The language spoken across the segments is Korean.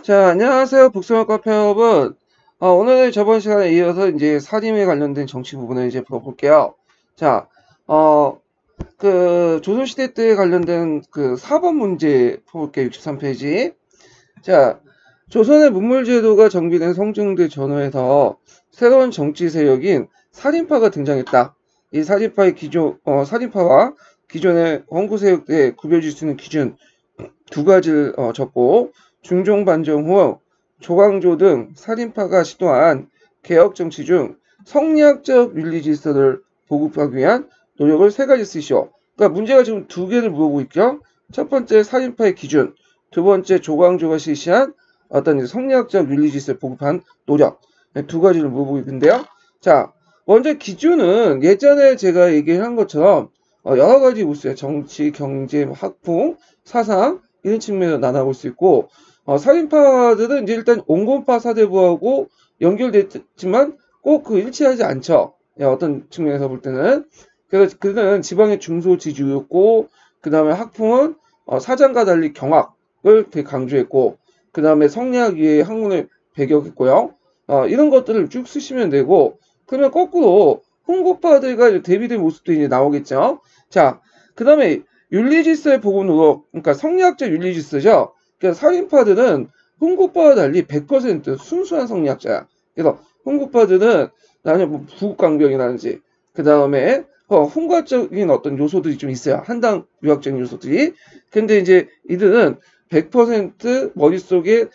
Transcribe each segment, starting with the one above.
자, 안녕하세요. 북스원 카페 여러분. 오늘은 저번 시간에 이어서 이제 사림에 관련된 정치 부분을 이제 풀어볼게요. 자, 어, 조선시대 때 관련된 그 4번 문제 풀어볼게요. 63페이지. 자, 조선의 문물제도가 정비된 성종대 전후에서 새로운 정치 세력인 살인파가 등장했다. 이 살인파와 기존의 원구 세력에 구별질 수 있는 기준 두 가지를 적고 중종 반정 후 조광조 등 살인파가 시도한 개혁 정치 중 성리학적 윤리 질서를 보급하기 위한 노력을 세 가지 쓰시오. 그러니까 문제가 지금 두 개를 물어보고 있죠. 첫 번째 살인파의 기준, 두 번째 조광조가 실시한 어떤 성리학적 윤리 질서를 보급한 노력, 두 가지를 물어보고 있는데요. 자, 먼저 기준은 예전에 제가 얘기한 것처럼 여러 가지 있어요. 정치, 경제, 학풍, 사상 이런 측면으로 나눠볼 수 있고 살인파들은 이제 일단 온건파 사대부하고 연결됐지만 꼭 그 일치하지 않죠. 어떤 측면에서 볼 때는. 그래서 그는 지방의 중소지주였고 그 다음에 학풍은 사장과 달리 경학을 되게 강조했고 그 다음에 성리학 위에 학문을 배격했고요. 이런 것들을 쭉 쓰시면 되고 그러면 거꾸로 홍고파들과 대비된 모습도 이제 나오겠죠. 자, 그 다음에 윤리질서의 보건으로 그러니까 성리학적 윤리질서죠. 그래서 살인파들은 홍고파와 달리 100% 순수한 성리학자야. 그래서 홍고파들은 나는 뭐 부국강병이라든지 그 다음에 hun과적인 어떤 요소들이 좀 있어요. 한당 유학적인 요소들이. 근데 이제 이들은 100% 머릿속에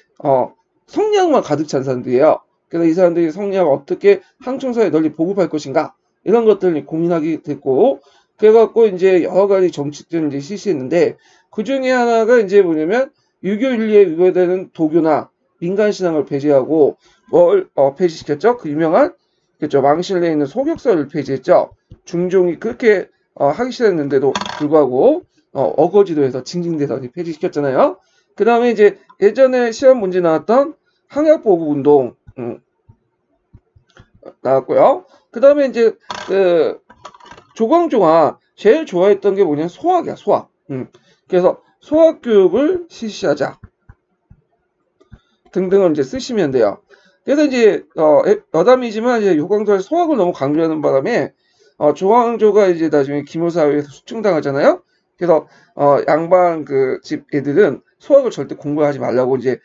성리학만 가득 찬 사람들이에요. 그래서 이 사람들이 성리학을 어떻게 항청사에 널리 보급할 것인가 이런 것들을 고민하게 됐고 그래갖고 이제 여러 가지 정책들을 이제 실시했는데 그 중에 하나가 이제 뭐냐면 유교 윤리에 위배되는 도교나 민간 신앙을 폐지하고 뭘 폐지시켰죠? 그 유명한 그죠 왕실내에 있는 소격서를 폐지했죠. 중종이 그렇게 하기 싫었는데도 불구하고 어거지로 해서 징징대서 폐지시켰잖아요. 그 다음에 이제 예전에 시험 문제 나왔던 항약보복운동 나왔고요. 그 다음에 이제 그 조광조가 제일 좋아했던 게 뭐냐면 소학이야, 소학. 그래서 소학 교육을 실시하자 등등을 이제 쓰시면 돼요. 그래서 이제 여담이지만 이제 조광조가 소학을 너무 강조하는 바람에 조광조가 이제 나중에 기묘사회에서 숙청당하잖아요. 그래서 양반 그 집 애들은 소학을 절대 공부하지 말라고 이제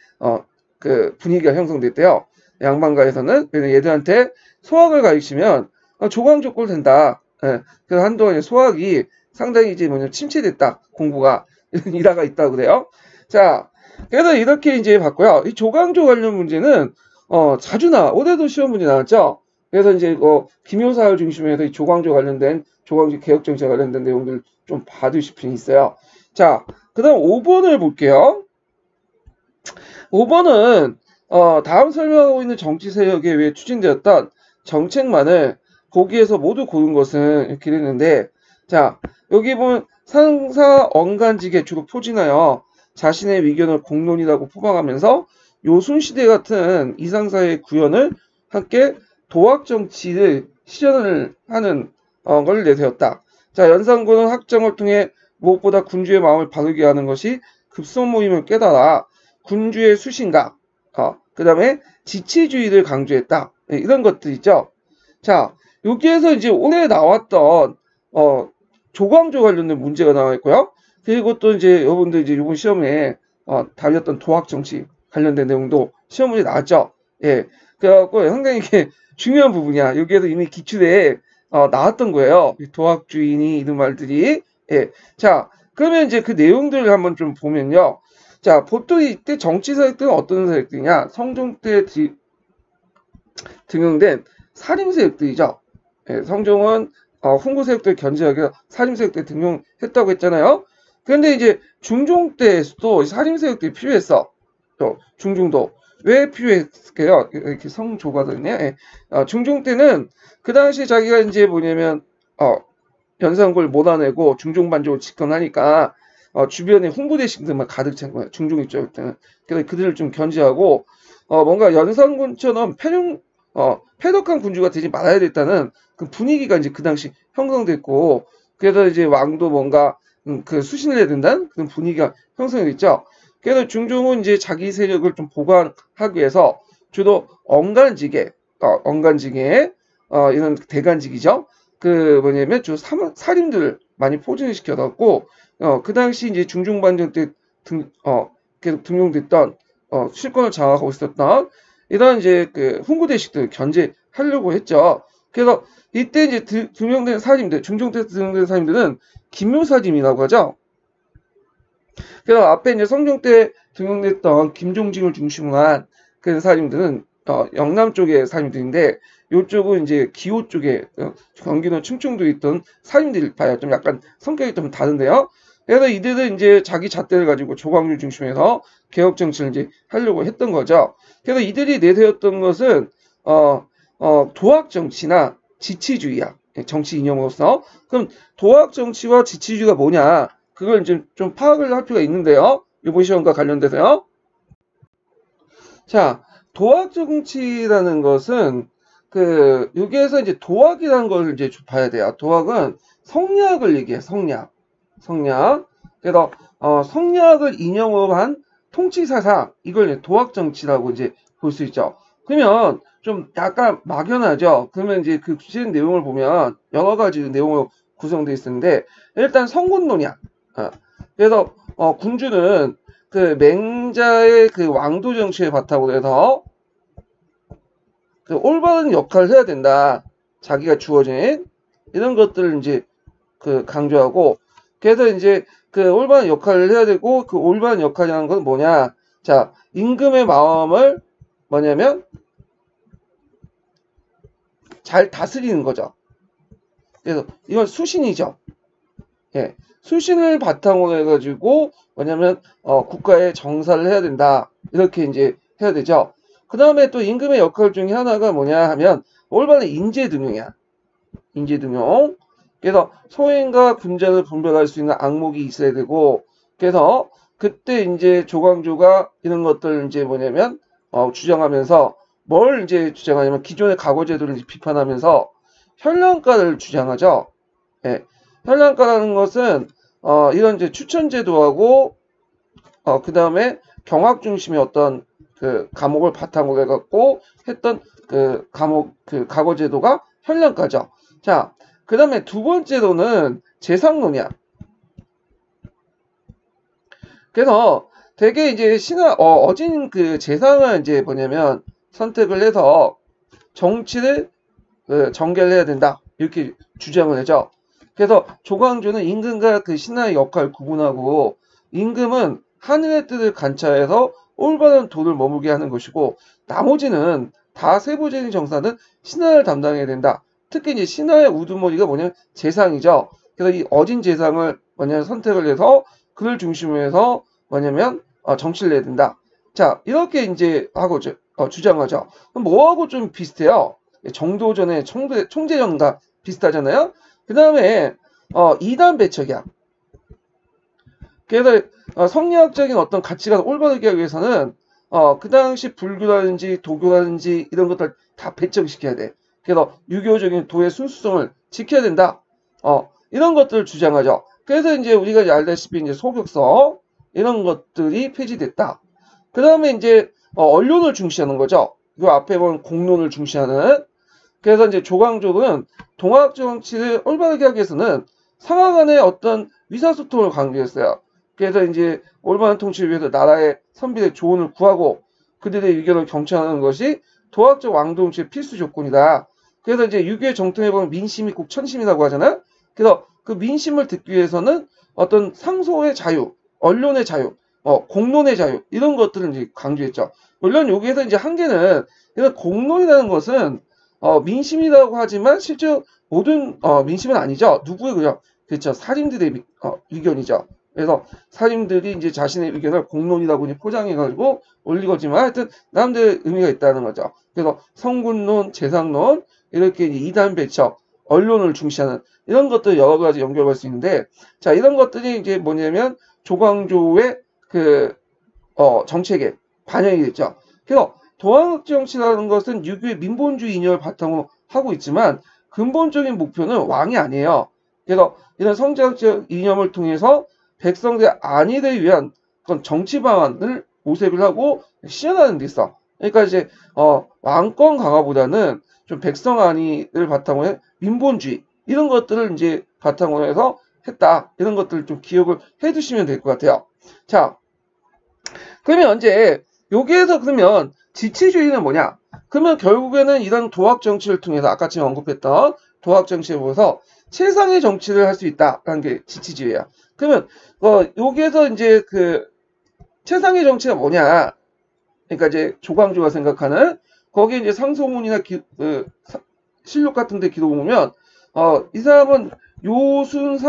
그 분위기가 형성됐대요. 양반가에서는 그래서 얘들한테 소학을 가르치면 조광조 꼴 된다. 예, 그래서 한동안 소학이 상당히 이제 뭐냐 침체됐다 공부가 이런 일화가 있다고 그래요. 자, 그래서 이렇게 이제 봤고요. 이 조광조 관련 문제는 자주 나와. 올해도 시험 문제 나왔죠. 그래서 이제 기묘사를 중심으로 해서 이 조광조 관련된 조광조 개혁 정책 관련된 내용들 좀 봐두실 필요가 있어요. 자, 그다음 5번을 볼게요. 5번은 다음 설명하고 있는 정치 세력에 의해 추진되었던 정책만을 거기에서 모두 고른 것은 이렇게 되는데 자 여기 보면 상사 언간직에 주로 포진하여 자신의 의견을 공론이라고 포방하면서 요순시대 같은 이상사의 구현을 함께 도학정치를 실현을 하는 걸 내세웠다. 자 연산군은 학정을 통해 무엇보다 군주의 마음을 바르게 하는 것이 급선 모임을 깨달아 군주의 수신각, 그 다음에 지치주의를 강조했다. 네, 이런 것들 있죠. 자, 여기에서 이제 올해 나왔던, 조광조 관련된 문제가 나와 있고요. 그리고 또 이제 여러분들 이제 이번 시험에, 다뤘던 도학정치 관련된 내용도 시험 문제 나왔죠. 예. 그래갖고 상당히 이게 중요한 부분이야. 여기에서 이미 기출에, 나왔던 거예요. 도학주의니 이런 말들이. 예. 자, 그러면 이제 그 내용들을 한번 좀 보면요. 자, 보통 이때 정치 세력들은 어떤 세력들이냐? 성종 때 등용된 살림 세력들이죠. 예, 성종은 훈구 세력들 견제하기 위해서 살림 세력들 등용했다고 했잖아요. 그런데 이제 중종 때에서도 살림 세력들이 필요했어. 중종도 왜 필요했게요? 이렇게 성조가 되네. 예. 중종 때는 그 당시 자기가 이제 뭐냐면 연산군을 몰아내고 중종 반정을 집권하니까 주변에 홍보대식들만 가득 찬 거예요. 중종 입장일 때는. 그래서 그들을 좀 견제하고 뭔가 연산군처럼 패덕한 군주가 되지 말아야 됐다는 그 분위기가 이제 그 당시 형성됐고 그래서 이제 왕도 뭔가 그 수신을 해야 된다는 그런 분위기가 형성이 됐죠. 그래서 중종은 이제 자기 세력을 좀 보강하기 위해서 주로 언간직에, 이런 대간직이죠. 그 뭐냐면 주 살인들을 많이 포진시켜갖고, 그 당시 이제 중종반정 때 계속 등용됐던, 실권을 장악하고 있었던 이런 이제 그 훈구대식들 견제하려고 했죠. 그래서 이때 이제 등용된 살인들, 중종 때 등용된 살인들은 김묘살인이라고 하죠. 그래서 앞에 이제 성종 때 등용됐던 김종직을 중심으로 한 그 살인들은 영남 쪽의 살인들인데, 이쪽은 이제 기호 쪽에 경기도 충청도에 있던 살인들 봐요. 좀 약간 성격이 좀 다른데요. 그래서 이들은 이제 자기 잣대를 가지고 조광조 중심에서 개혁 정치를 이제 하려고 했던 거죠. 그래서 이들이 내세웠던 것은 도학 정치나 지치주의야. 정치 이념으로서. 그럼 도학 정치와 지치주의가 뭐냐? 그걸 이제 좀 파악을 할 필요가 있는데요. 이번 시험과 관련돼서요. 자, 도학 정치라는 것은 여기에서 이제 도학이라는 걸 이제 봐야 돼요. 도학은 성리학을 얘기해. 성리학. 그래서 성리학을 이념으로 한 통치 사상, 이걸 도학 정치라고 이제 볼 수 있죠. 그러면 좀 약간 막연하죠. 그러면 이제 그 구체적인 내용을 보면 여러 가지 내용으로 구성되어 있는데, 일단 성군론이야. 그래서 군주는 그 맹자의 그 왕도 정치에 바탕으로 해서 그 올바른 역할을 해야 된다. 자기가 주어진 이런 것들을 이제 그 강조하고, 그래서 이제 그 올바른 역할을 해야 되고, 그 올바른 역할이라는 건 뭐냐? 자, 임금의 마음을 뭐냐면 잘 다스리는 거죠. 그래서 이건 수신이죠. 예. 수신을 바탕으로 해가지고 뭐냐면 국가의 정사를 해야 된다. 이렇게 이제 해야 되죠. 그 다음에 또 임금의 역할 중에 하나가 뭐냐 하면 올바른 인재등용이야. 인재등용. 그래서 소인과 군자를 분별할 수 있는 악목이 있어야 되고, 그래서 그때 이제 조광조가 이런 것들 이제 뭐냐면 주장하면서 뭘 이제 주장하냐면 기존의 가거제도를 비판하면서 현량가를 주장하죠. 예. 현량가라는 것은 이런 이제 추천제도하고 그 다음에 경학 중심의 어떤 그 과목을 바탕으로 해갖고 했던 그 가거제도가 현량가죠. 자, 그 다음에 두 번째로는 재상론이야. 그래서 되게 이제 어진 그 재상을 이제 뭐냐면 선택을 해서 정치를 전개를 해야 된다. 이렇게 주장을 하죠. 그래서 조광조는 임금과 그 신하의 역할을 구분하고, 임금은 하늘의 뜻을 관찰해서 올바른 도를 머물게 하는 것이고, 나머지는 다 세부적인 정사는 신하를 담당해야 된다. 특히 이제 신하의 우두머리가 뭐냐면 재상이죠. 그래서 이 어진 재상을 뭐냐면 선택을 해서 그를 중심으로 해서 뭐냐면 정치를 해야 된다. 자, 이렇게 이제 하고 주장하죠. 그럼 뭐하고 좀 비슷해요? 정도전의 총재전과 비슷하잖아요. 그 다음에 이단 배척이야. 그래서 성리학적인 어떤 가치가 올바르게 하기 위해서는 그 당시 불교라든지 도교라든지 이런 것들 다 배척시켜야 돼. 그래서 유교적인 도의 순수성을 지켜야 된다. 이런 것들을 주장하죠. 그래서 이제 우리가 알다시피 이제 소격서 이런 것들이 폐지됐다. 그 다음에 이제 언론을 중시하는 거죠. 이 앞에 보면 공론을 중시하는. 그래서 이제 조광조는 동학 정치를 올바르게 하기 위해서는 상하 간의 어떤 의사소통을 강조했어요. 그래서 이제 올바른 통치를 위해서 나라의 선비의 조언을 구하고 그들의 의견을 경청하는 것이 도학적 왕도 정치의 필수 조건이다. 그래서 이제 유교의 정통에 보면 민심이 꼭 천심이라고 하잖아요. 그래서 그 민심을 듣기 위해서는 어떤 상소의 자유, 언론의 자유, 공론의 자유 이런 것들을 이제 강조했죠. 물론 여기에서 이제 한계는, 그래서 공론이라는 것은 민심이라고 하지만 실제 모든 민심은 아니죠. 누구의 그죠? 그렇죠. 사림들의 의견이죠. 그래서 사림들이 이제 자신의 의견을 공론이라고 포장해가지고 올리거지만 하여튼 나름대로 의미가 있다는 거죠. 그래서 성군론, 재상론 이렇게 이단 배척, 언론을 중시하는 이런 것들 여러 가지 연결할 수 있는데, 자, 이런 것들이 이제 뭐냐면 조광조의 그 정책에 반영이 됐죠. 그래서 도학 정치라는 것은 유교의 민본주의 이념을 바탕으로 하고 있지만 근본적인 목표는 왕이 아니에요. 그래서 이런 성장적 이념을 통해서 백성들의 안위를 위한 그건 정치 방안을 모색을 하고 시연하는 데 있어. 그러니까 이제 왕권 강화보다는 좀 백성 안위를 바탕으로 해 민본주의 이런 것들을 이제 바탕으로 해서 했다. 이런 것들을 좀 기억을 해 두시면 될 것 같아요. 자, 그러면 이제 여기에서 그러면 지치주의는 뭐냐? 그러면 결국에는 이런 도학 정치를 통해서 아까 지금 언급했던 도학 정치에 보여서 최상의 정치를 할 수 있다라는 게 지치주의예요. 그러면 여기에서 이제 그 최상의 정치가 뭐냐? 그러니까 이제 조광조가 생각하는 거기에 이제 상소문이나 실록 같은 데 기록 보면 이 사람은 요순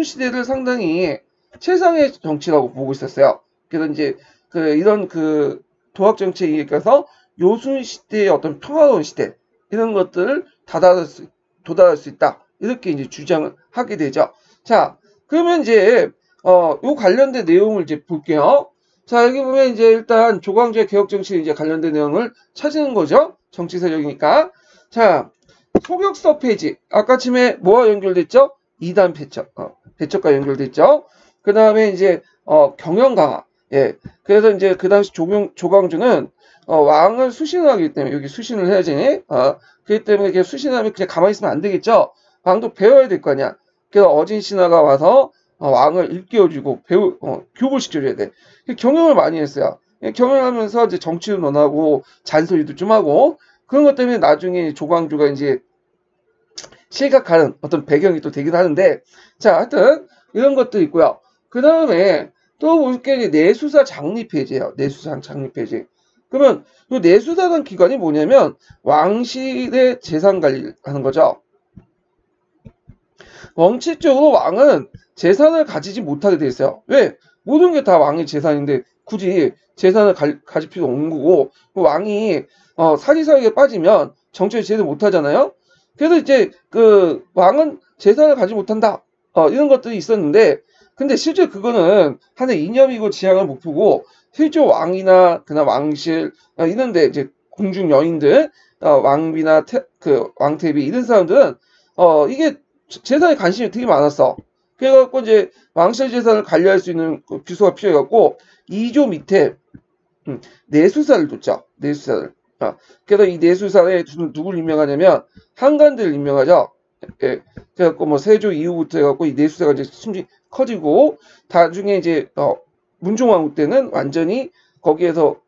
시대를 상당히 최상의 정치라고 보고 있었어요. 그래서 이제 이런 도학 정치에 의해서 요순 시대의 어떤 평화로운 시대 이런 것들을 도달할 수 있다. 이렇게 이제 주장을 하게 되죠. 자, 그러면 이제 요 관련된 내용을 이제 볼게요. 자, 여기 보면 이제 일단 조광조의 개혁 정치에 이제 관련된 내용을 찾는 거죠. 정치 세력이니까. 자, 소격서 폐지. 아까 침에 뭐와 연결됐죠? 이단 배척과 연결됐죠. 그 다음에 이제 경영 강화. 예. 그래서 이제 그 당시 조광조는 왕을 수신을 하기 때문에 여기 수신을 해야지. 그렇기 때문에 이렇게 수신하면 그냥 가만히 있으면 안 되겠죠. 왕도 배워야 될 거 아니야. 그래서 어진 신하가 와서 왕을 일깨워주고 교육을 시켜줘야 돼. 경영을 많이 했어요. 경영하면서 이제 정치도 논하고 잔소리도 좀 하고 그런 것 때문에 나중에 조광조가 이제 실각하는 어떤 배경이 또 되기도 하는데, 자, 하여튼 이런 것도 있고요. 그 다음에 또 볼 게 내수사 장리 폐지예요. 내수사 장리 폐지. 그러면 이 내수사라는 기관이 뭐냐면 왕실의 재산 관리를 하는 거죠. 원칙적으로 왕은 재산을 가지지 못하게 돼 있어요. 왜? 모든 게 다 왕의 재산인데 굳이 재산을 가질 필요 없는 거고 왕이 사리사욕에 빠지면 정치를 제대로 못하잖아요. 그래서 이제 왕은 재산을 가지 못한다. 이런 것들이 있었는데 근데 실제 그거는 하나의 이념이고 지향을 목표고 실제 왕이나 그나 왕실 이런데 이제 공중 여인들 왕비나 왕태비 이런 사람들은 이게 재산에 관심이 되게 많았어. 그래갖고 이제 왕실 재산을 관리할 수 있는 비서가 필요해갖고 2조 밑에 내수사를 뒀죠. 내수사를. 그래서 이 내수사에 누구를 임명하냐면 한간대를 임명하죠. 예. 그래갖고 뭐 세조 이후부터 해갖고 이 내수사가 이제 숨이 커지고 나중에 이제 문종왕후 때는 완전히 거기에서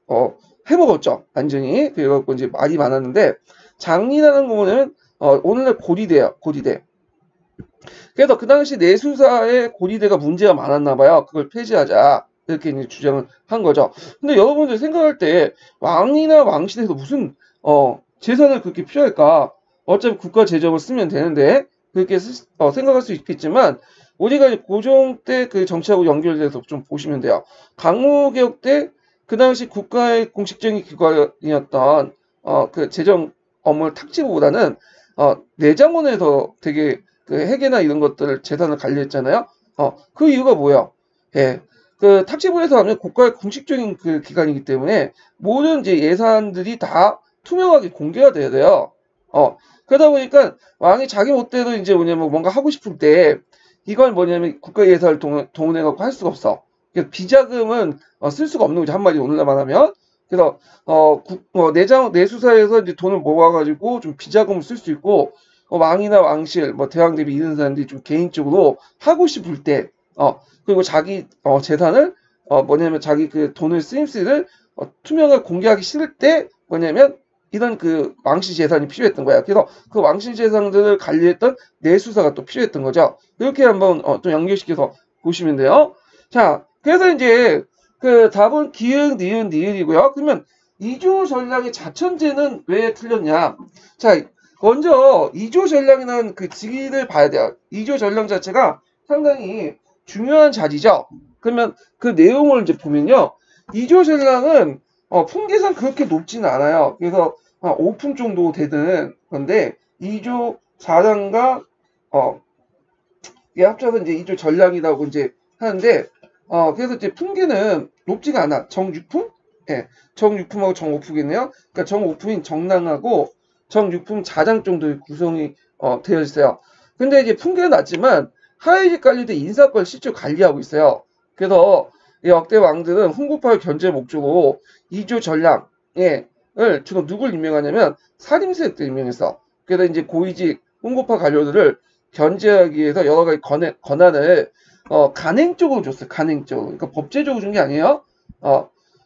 해먹었죠. 완전히. 그래갖고 이제 말이 많았는데 장리라는 거는 오늘날 고리대예요. 고리대. 그래서 그 당시 내수사의 고리대가 문제가 많았나 봐요. 그걸 폐지하자. 이렇게 이제 주장을 한 거죠. 근데 여러분들 생각할 때 왕이나 왕실에서 무슨 재산을 그렇게 필요할까? 어차피 국가 재정을 쓰면 되는데 그렇게 생각할 수 있겠지만 우리가 이제 고종 때 그 정치하고 연결돼서 좀 보시면 돼요. 강무개혁 때 그 당시 국가의 공식적인 기관이었던 그 재정 업무를 탁지보다는 내장원에서 되게 그 회계나 이런 것들을 재산을 관리했잖아요. 그 이유가 뭐야? 예. 그 탁지부에서 하면 국가의 공식적인 그 기관이기 때문에 모든 이제 예산들이 다 투명하게 공개가 돼야 돼요. 그러다 보니까 왕이 자기 멋대로 이제 뭐냐면 뭔가 하고 싶을 때 이걸 뭐냐면 국가 예산을 동원해갖고 할 수가 없어. 그래서 비자금은 쓸 수가 없는 거죠. 한마디 오늘날만 하면. 그래서 내수사에서 이제 돈을 모아가지고 좀 비자금을 쓸 수 있고 왕이나 왕실, 뭐 대왕 대비 이런 사람들이 좀 개인적으로 하고 싶을 때, 그리고 자기 재산을 뭐냐면 자기 그 돈을 쓰임새를 투명하게 공개하기 싫을 때 뭐냐면 이런 그 왕실 재산이 필요했던 거야. 그래서 그 왕실 재산들을 관리했던 내수사가 또 필요했던 거죠. 이렇게 한번 또 연결시켜서 보시면 돼요. 자, 그래서 이제 그 답은 기흥, 니은, 니은이고요. 그러면 이조 전략의 자천제는 왜 틀렸냐? 자, 먼저 이조 전략이라는 그 직위를 봐야 돼요. 이조 전략 자체가 상당히 중요한 자리죠. 그러면 그 내용을 이제 보면요. 이조 전략은 품계상 그렇게 높지는 않아요. 그래서 5품 정도 되는 건데 2조 4단과 합쳐서 이제 2조 전략이라고 이제 하는데 그래서 이제 품계는 높지가 않아. 정 6품? 예. 정 6품하고 정 5품이겠네요. 그러니까 정 5품인 정랑하고 정 6품 4장 정도의 구성이 되어 있어요. 근데 이제 품계는 낮지만 하위직 관리대 인사권을 실제로 관리하고 있어요. 그래서 이 역대 왕들은 훈구파를 견제 목적으로 이조 전량을 주로 누굴 임명하냐면 사림세력들 임명했어. 그래서 이제 고위직 훈구파 관료들을 견제하기 위해서 여러 가지 권한을 간행적으로 줬어요. 간행적으로. 그러니까 법제적으로 준 게 아니에요.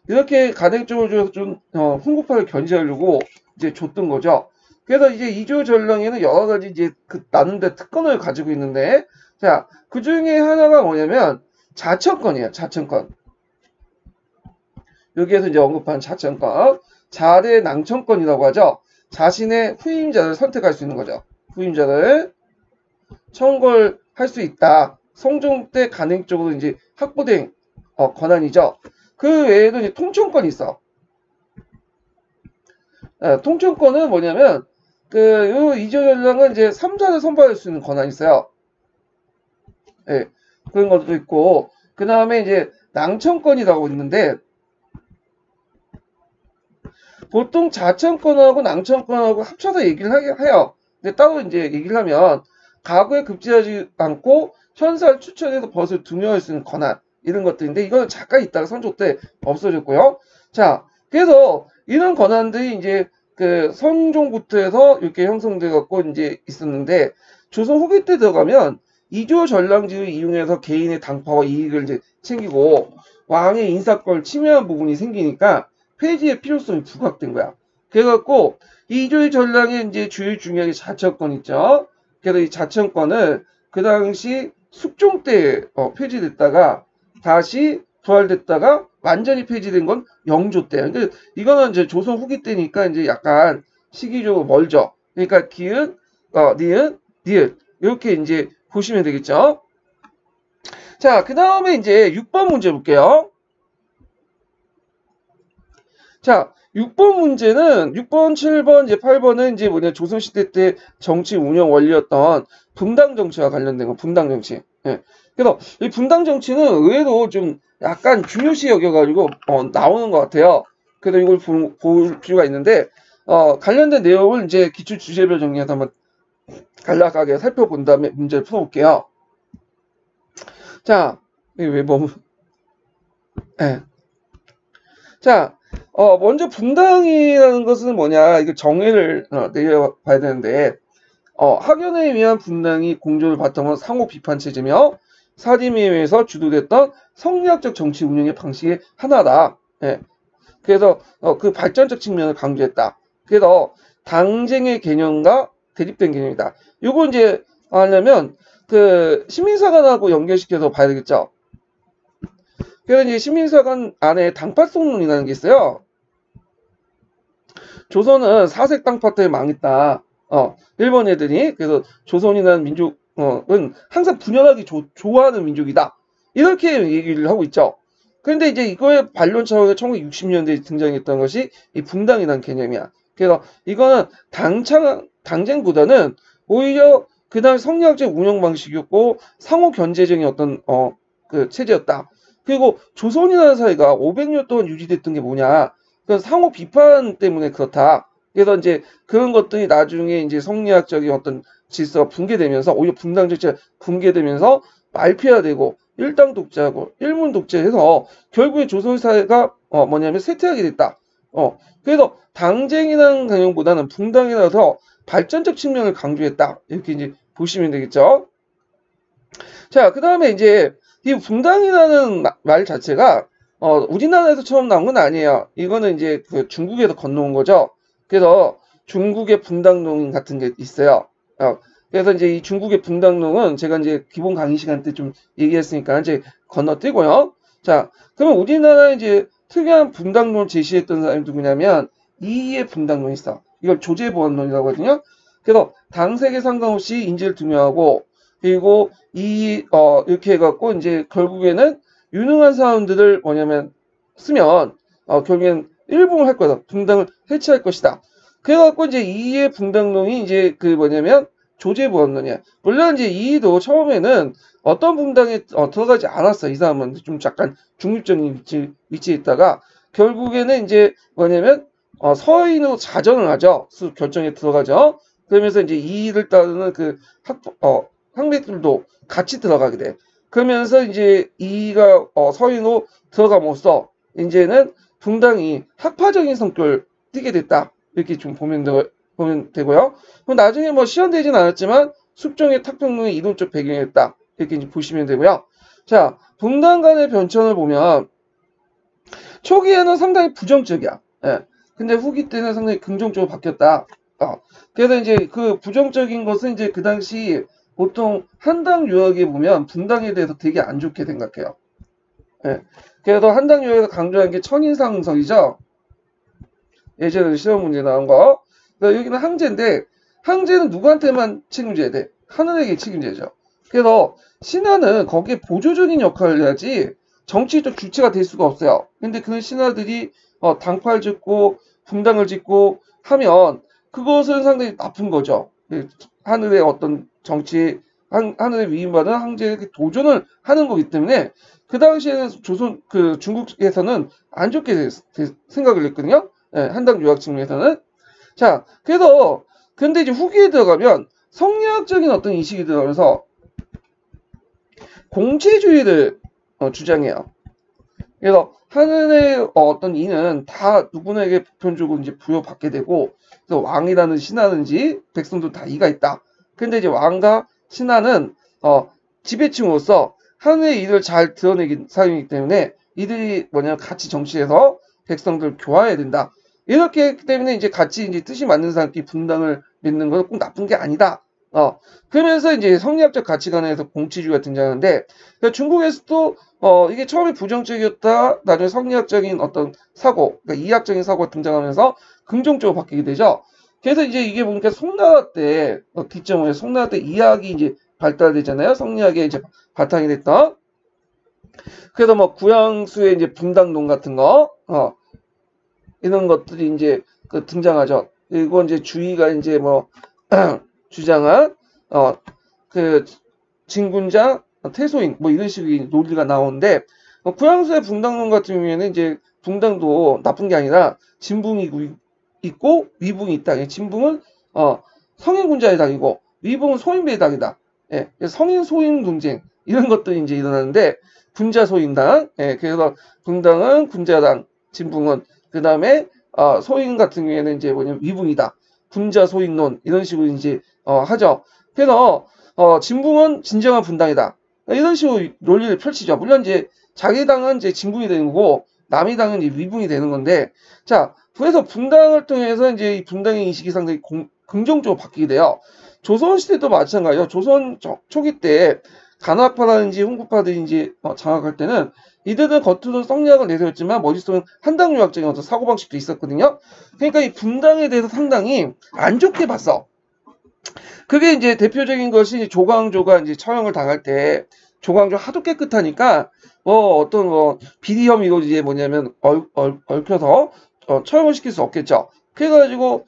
이렇게 간행적으로 줘서 좀 훈구파를 견제하려고 이제 줬던 거죠. 그래서 이제 이조 전령에는 여러 가지 이제 나름대로 특권을 가지고 있는데, 자, 그 중에 하나가 뭐냐면 자천권이에요. 자천권. 여기에서 이제 언급한 자천권. 자대 낭천권이라고 하죠. 자신의 후임자를 선택할 수 있는 거죠. 후임자를 청궐할 수 있다. 성종 때 간행적으로 이제 확보된 권한이죠. 그 외에도 이제 통천권이 있어. 통천권은 뭐냐면 이조 전령은 이제 3자를 선발할 수 있는 권한이 있어요. 예, 그런 것도 있고, 그 다음에 이제 낭천권이라고 있는데, 보통 자천권하고 낭천권하고 합쳐서 얘기를 해요. 근데 따로 이제 얘기를 하면, 가구에 급제하지 않고 현사를 추천해서 벗을 두명할 수 있는 권한, 이런 것들인데, 이거는 잠깐 있다가 선조 때 없어졌고요. 자, 그래서 이런 권한들이 이제 성종부터 해서 이렇게 형성돼 갖고 이제 있었는데, 조선 후기 때 들어가면 이조 전량직을 이용해서 개인의 당파와 이익을 이제 챙기고 왕의 인사권을 침해한 부분이 생기니까 폐지의 필요성이 부각된 거야. 그래갖고 이조 전량의 이제 중요하게 자천권 있죠. 그래서 이 자천권을 그 당시 숙종 때 폐지됐다가 다시 부활됐다가 완전히 폐지된 건 영조 때. 그러니까 이거는 이제 조선 후기 때니까 이제 약간 시기적으로 멀죠. 그러니까 기읒, 니은, 니읒 이렇게 이제 보시면 되겠죠. 자, 그 다음에 이제 6번 문제 볼게요. 자, 6번 문제는 6번, 7번, 이제 8번은 이제 뭐냐 조선시대 때 정치 운영 원리였던 분당 정치와 관련된 거, 분당 정치. 예. 그래서 이 분당 정치는 의외로 좀 약간 중요시 여겨가지고 나오는 것 같아요. 그래서 이걸 볼 필요가 있는데 관련된 내용을 이제 기출 주제별 정리해서 한번 간략하게 살펴본 다음에 문제를 풀어볼게요. 자, 왜 너무 예. 자, 먼저 분당이라는 것은 뭐냐, 이거 정의를 내려봐야 되는데, 학연에 의한 분당이 공조를 바탕으로 상호 비판 체제며 사림에 의해서 주도됐던 성리학적 정치 운영의 방식의 하나다. 예. 그래서 그 발전적 측면을 강조했다. 그래서 당쟁의 개념과 대립된 개념이다. 요거 이제 하려면 시민사관하고 연결시켜서 봐야 되겠죠. 그래서 이제 시민사관 안에 당파성론이라는 게 있어요. 조선은 사색 당파 때문에 망했다. 일본 애들이. 그래서 조선이라는 민족은 항상 분열하기 좋아하는 민족이다. 이렇게 얘기를 하고 있죠. 그런데 이제 이거의 반론 차원에서 1960년대에 등장했던 것이 이 분당이라는 개념이야. 그래서 이거는 당쟁보다는 오히려 그 다음 성리학적 운영 방식이었고 상호 견제적인 어떤 체제였다. 그리고 조선이라는 사회가 500년 동안 유지됐던 게 뭐냐? 그 상호 비판 때문에 그렇다. 그래서 이제 그런 것들이 나중에 이제 성리학적인 어떤 질서가 붕괴되면서 오히려 분당 정치가 붕괴되면서 말피화되고 일당 독재하고 일문 독재해서 결국에 조선 사회가 뭐냐면 쇠퇴하게 됐다. 그래서 당쟁이라는 개념보다는 분당이라서 발전적 측면을 강조했다. 이렇게 이제 보시면 되겠죠. 자, 그 다음에 이제 이 분당이라는 말 자체가 우리나라에서 처음 나온 건 아니에요. 이거는 이제 중국에서 건너온 거죠. 그래서 중국의 분당농 같은 게 있어요. 그래서 이제 이 중국의 분당농은 제가 이제 기본 강의 시간 때 좀 얘기했으니까 이제 건너뛰고요. 자, 그러면 우리나라에 이제 특이한 분당론을 제시했던 사람이 누구냐면 이이의 분당론이 있어. 이걸 조제보안론이라고 하거든요. 그래서 당색에 상관없이 인재를 두명하고 그리고 이렇게 해갖고 이제 결국에는 유능한 사람들을 뭐냐면 쓰면 결국엔 일봉을 할 거다. 분당을 해체할 것이다. 그래갖고 이제 이이의 분당론이 이제 뭐냐면 조제보안론이야. 물론 이제 이이도 처음에는 어떤 분당에 들어가지 않았어. 이 사람은 좀 약간 중립적인 위치에 있다가 결국에는 이제 뭐냐면 서인으로 자정을 하죠. 결정에 들어가죠. 그러면서 이제 이이를 따르는 항맥들도 같이 들어가게 돼. 그러면서 이제 이가 서인으로 들어감으로써 이제는 붕당이 학파적인 성격을 띠게 됐다. 이렇게 좀 보면 되고요. 그럼 나중에 뭐 실현되진 않았지만 숙종의 탁평론의 이론적 배경이었다. 이렇게 이제 보시면 되고요. 자, 붕당 간의 변천을 보면 초기에는 상당히 부정적이야. 예. 근데 후기 때는 상당히 긍정적으로 바뀌었다. 그래서 이제 그 부정적인 것은 이제 그 당시 보통 한당 유학에 보면 붕당에 대해서 되게 안 좋게 생각해요. 예. 그래서 한당 유학에서 강조한 게 천인상성이죠. 예전에 시험 문제 나온 거. 그러니까 여기는 항제인데 항제는 누구한테만 책임져야 돼? 하늘에게 책임져야죠. 그래서 신하는 거기에 보조적인 역할을 해야지 정치적 주체가 될 수가 없어요. 근데 그 신하들이 당파를 짓고 붕당을 짓고 하면 그것은 상당히 나쁜 거죠. 하늘의 어떤 정치, 하늘의 위임받은 항제에게 도전을 하는 거기 때문에 그 당시에는 중국에서는 안 좋게 생각을 했거든요. 예, 한당 유학 측면에서는. 자, 그래서 근데 이제 후기에 들어가면 성리학적인 어떤 인식이 들어가면서 공체주의를 주장해요. 그래서 하늘의 어떤 이는 다 누구에게 보편적으로 이제 부여받게 되고, 그래서 왕이라는 신하는지 백성도 다 이가 있다. 근데 이제 왕과 신하는 지배층으로서 하늘의 일을 잘 드러내긴 사람이기 때문에 이들이 뭐냐면 같이 정치해서 백성들 교화해야 된다. 이렇게 했기 때문에 이제 같이 이제 뜻이 맞는 사람끼리 분당을 맺는 건 꼭 나쁜 게 아니다. 그러면서 이제 성리학적 가치관에서 공치주의가 등장하는데, 그러니까 중국에서도 이게 처음에 부정적이었다, 나중에 성리학적인 어떤 사고, 그러니까 이학적인 사고가 등장하면서 긍정적으로 바뀌게 되죠. 그래서 이제 이게 보니까 송나라 때, 기점에 송나라 때 이학이 이제 발달되잖아요. 성리학의 이제 바탕이 됐던. 그래서 뭐 구양수의 이제 분당론 같은 거, 이런 것들이 이제 등장하죠. 그리고 이제 주의가 이제 뭐 주장한 그 진군자, 태소인 뭐 이런 식의 논리가 나오는데 구양수의 분당론 같은 경우에는 이제 분당도 나쁜 게 아니라 진붕이 있고 위붕이 있다. 진붕은 성인군자의 당이고 위붕은 소인배의 당이다. 예, 성인 소인 분쟁 이런 것들이 이제 일어나는데 군자 소인당, 예, 그래서 분당은 군자당, 진붕은 그 다음에 소인 같은 경우에는 이제 뭐냐면 위붕이다. 군자 소인론 이런 식으로 이제 하죠. 그래서 진붕은 진정한 분당이다. 이런 식으로 논리를 펼치죠. 물론 이제 자기 당은 이제 진붕이 되는 거고 남의 당은 이제 위붕이 되는 건데, 자, 그래서 분당을 통해서 이제 이 분당의 인식이 상당히 긍정적으로 바뀌게 돼요. 조선시대도 마찬가지예요. 조선 초기 때 간학파라든지 훈구파들이 장악할 때는 이들은 겉으로는 성리학을 내세웠지만 머릿속은 한당 유학적인 어떤 사고방식도 있었거든요. 그러니까 이 분당에 대해서 상당히 안 좋게 봤어. 그게 이제 대표적인 것이 조광조가 이제 처형을 당할 때 조광조 하도 깨끗하니까 어떤 비리 혐의로 이제 뭐냐면 얽혀서 처형을 시킬 수 없겠죠. 그래가지고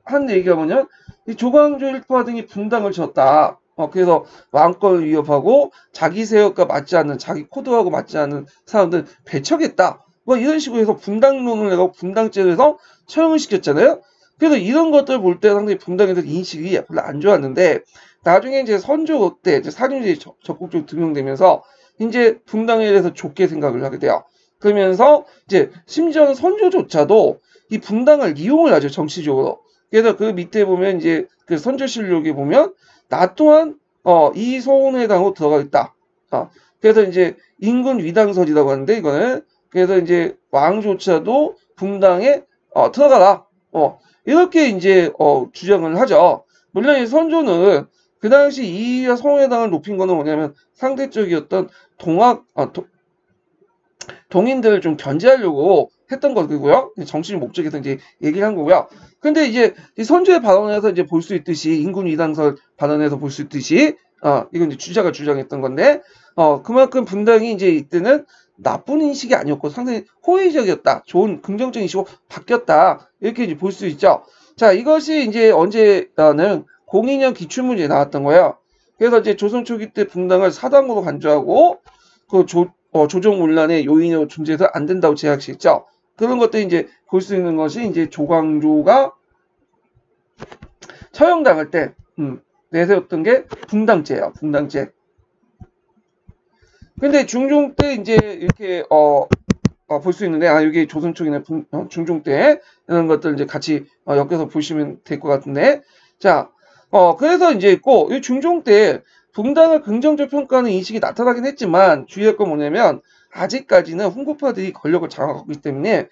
한 얘기가 뭐냐면 이 조광조 일파 등이 분당을 쳤다. 그래서 왕권을 위협하고 자기 세력과 맞지 않는, 자기 코드하고 맞지 않는 사람들 배척했다. 뭐 이런 식으로 해서 분당론을 내고 분당죄를 해서 처형을 시켰잖아요. 그래서 이런 것들 볼 때 상당히 분당에 대해서 인식이 별로 안 좋았는데, 나중에 이제 선조 때 이제 사림제에 적극적으로 등용되면서 이제 분당에 대해서 좋게 생각을 하게 돼요. 그러면서 이제 심지어는 선조조차도 이 분당을 이용을 하죠, 정치적으로. 그래서 그 밑에 보면 이제 그 선조실록에 보면 나 또한 이 소원회당으로 들어가겠다. 그래서 이제 인근 위당설이라고 하는데, 이거는 그래서 이제 왕조차도 분당에 들어가라. 이렇게 이제 주장을 하죠. 물론 이 선조는 그 당시 이의와 소원회당을 높인 거는 뭐냐면 상대적이었던 동인들을 좀 견제하려고 했던 거고요. 정치적 목적에서 이제 얘기를 한 거고요. 근데 이제 이 선조의 발언에서 이제 볼 수 있듯이, 인군 위당설 발언에서 볼 수 있듯이, 이건 이제 주자가 주장했던 건데, 그만큼 분당이 이제 이때는 나쁜 인식이 아니었고 상당히 호의적이었다. 좋은 긍정적인 인식으로 바뀌었다. 이렇게 이제 볼 수 있죠. 자, 이것이 이제 언제는 02년 기출문제에 나왔던 거예요. 그래서 이제 조선 초기 때 분당을 사당으로 간주하고 그 조정문란의 요인으로 존재해서 안 된다고 제약시했죠. 그런 것들이 이제 볼 수 있는 것이 이제 조광조가 처형당할 때 내세웠던 게 분당죄예요. 분당죄. 근데 중종 때 이제 이렇게 볼 수 있는데, 여기 조선 쪽이나 중종 때 이런 것들 이제 같이 엮여서 보시면 될 것 같은데, 자, 그래서 이제 있고, 이 중종 때 붕당을 긍정적 평가하는 인식이 나타나긴 했지만, 주의할 건 뭐냐면, 아직까지는 훈구파들이 권력을 장악하고 있기 때문에,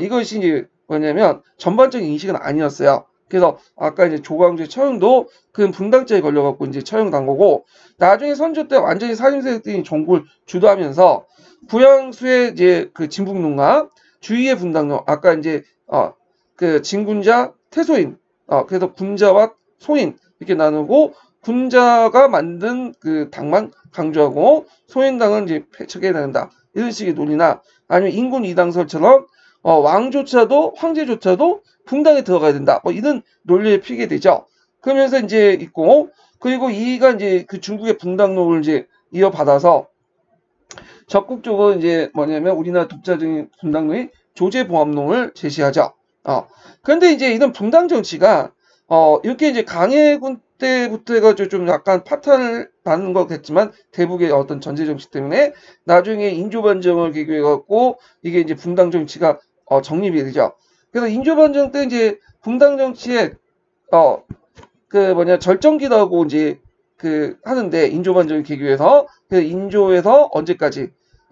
이것이 이제 뭐냐면, 전반적인 인식은 아니었어요. 그래서 아까 이제 조광조의 처형도 그 분당죄에 걸려갖고 이제 처형당 거고, 나중에 선조 때 완전히 살림세력들이 정부를 주도하면서, 부양수의 이제 그 진북농가, 주위의 분당로, 아까 이제 그 진군자, 태소인, 그래서 군자와 소인 이렇게 나누고, 군자가 만든 그 당만 강조하고 소인당은 이제 폐척해야 된다, 이런 식의 논리나, 아니면 인군 이당설처럼 왕조차도 황제조차도 분당에 들어가야 된다, 뭐 이런 논리에 피게 되죠. 그러면서 이제 있고, 그리고 이가 이제 그 중국의 분당론을 이제 이어받아서 적극적으로 이제 뭐냐면 우리나라 독자적인 분당론이 조제보암론을 제시하죠. 그런데 이제 이런 분당 정치가 이렇게 이제 강해군 때부터 해가지고 좀 약간 파탄을 나는 거겠지만, 대북의 어떤 전제 정치 때문에 나중에 인조반정을 계기해갖고 이게 이제 분당 정치가 정립이 되죠. 그래서 인조반정 때 이제 분당 정치의 그 절정기라고 이제 그 하는데, 인조반정을 계기해서, 그래서 인조에서 언제까지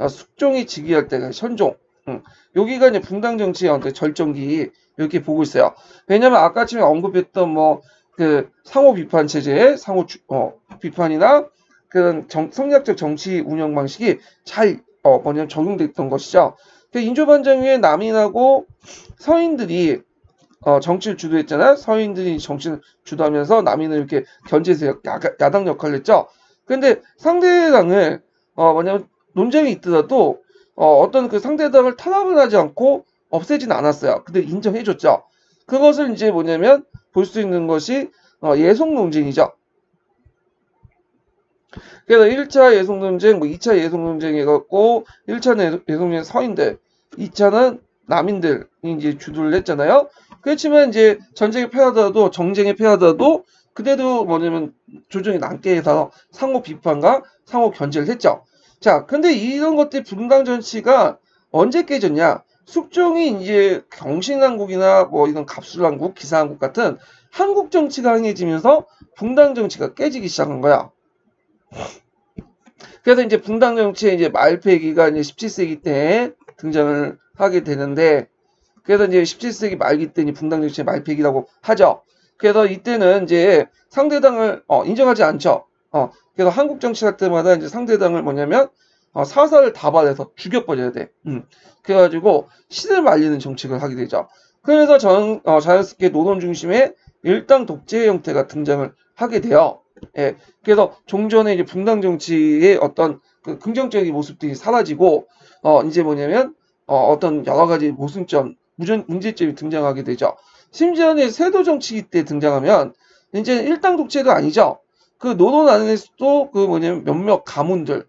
숙종이 즉위할 때가 선종, 여기가 이제 분당 정치의 어떤 절정기, 이렇게 보고 있어요. 왜냐면 아까 전에 언급했던 뭐 그 상호 비판 체제, 상호 비판이나 그런 성리학적 정치 운영 방식이 잘 적용됐던 것이죠. 그 인조반정 후에 남인하고 서인들이 정치를 주도했잖아요. 서인들이 정치를 주도하면서 남인은 이렇게 견제 세력, 야당 역할을 했죠. 근데 상대당을 논쟁이 있더라도 어떤 그 상대당을 탄압을 하지 않고 없애진 않았어요. 근데 인정해줬죠. 그것을 이제 뭐냐면 볼 수 있는 것이 예속 논쟁이죠. 그래서 1차 예속 논쟁, 뭐 2차 예속 논쟁 해갖고, 1차는 예속 논쟁 서인들, 2차는 남인들이 이제 주도를 했잖아요. 그렇지만 이제 전쟁에 패하더라도, 정쟁에 패하더라도 그래도 뭐냐면 조정이 남게 해서 상호 비판과 상호 견제를 했죠. 자, 근데 이런 것들 분당 정치가 언제 깨졌냐? 숙종이 이제 경신왕국이나 뭐 이런 갑술왕국, 기사왕국 같은 한국 정치가 강해지면서 분당 정치가 깨지기 시작한 거야. 그래서 이제 분당 정치의 이제 말패기가 이제 17세기 때 등장을 하게 되는데, 그래서 이제 17세기 말기 때 분당 정치의 말패기라고 하죠. 그래서 이때는 이제 상대당을 인정하지 않죠. 그래서 한국 정치할 때마다 이제 상대당을 뭐냐면 사사를 다발해서 죽여버려야 돼. 그래가지고 신을 말리는 정책을 하게 되죠. 그래서 자연스럽게 노론 중심의 일당 독재 형태가 등장을 하게 돼요. 예. 그래서 종전의 이제 분당 정치의 어떤 그 긍정적인 모습들이 사라지고, 이제 뭐냐면 어떤 여러 가지 모순점, 문제점이 등장하게 되죠. 심지어는 세도 정치 때 등장하면 이제 일당 독재도 아니죠. 그 노론 안에서도 그 뭐냐면 몇몇 가문들,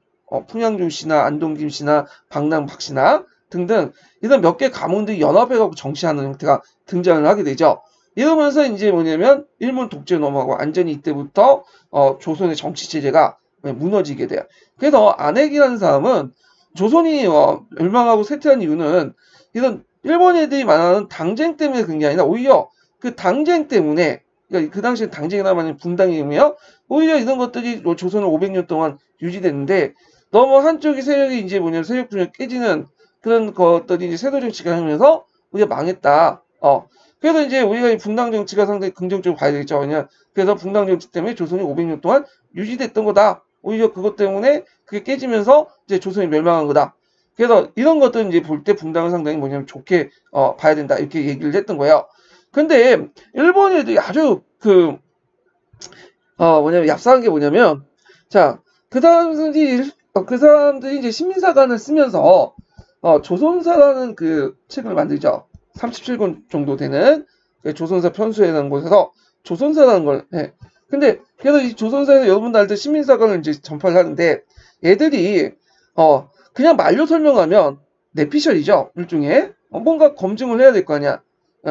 풍양중 씨나 안동김 씨나 박낭박 씨나 등등 이런 몇 개 가문들이 연합해갖고 정치하는 형태가 등장을 하게 되죠. 이러면서 이제 뭐냐면 일본 독재 넘어가고 완전히 이때부터 조선의 정치 체제가 무너지게 돼요. 그래서 안핵이라는 사람은 조선이 멸망하고 쇠퇴한 이유는 이런 일본 애들이 말하는 당쟁 때문에 그런 게 아니라, 오히려 그 당쟁 때문에, 그러니까 그 당시에 당쟁이나 말하는 분당이며, 오히려 이런 것들이 조선을 500년 동안 유지됐는데, 너무 한쪽이 세력이 이제 뭐냐면 세력 분열 깨지는 그런 것들이 이제 세도 정치가 하면서 우리가 망했다. 그래서 이제 우리가 이 분당 정치가 상당히 긍정적으로 봐야 되겠죠. 왜냐, 그래서 분당 정치 때문에 조선이 500년 동안 유지됐던 거다. 오히려 그것 때문에 그게 깨지면서 이제 조선이 멸망한 거다. 그래서 이런 것들 이제 볼 때 분당을 상당히 뭐냐면 좋게 봐야 된다, 이렇게 얘기를 했던 거예요. 근데 일본 애들이 아주 그 뭐냐면 얍삽한 게 뭐냐면, 자, 그 사람들이 이제 시민사관을 쓰면서 조선사라는 그 책을 만들죠. 37권 정도 되는 조선사 편수에라는 곳에서 조선사라는 걸 해. 근데 그래서 이 조선사에서 여러분들 알듯 시민사관을 이제 전파를 하는데, 얘들이 그냥 말로 설명하면 내피셜이죠. 일종의 뭔가 검증을 해야 될 거 아니야.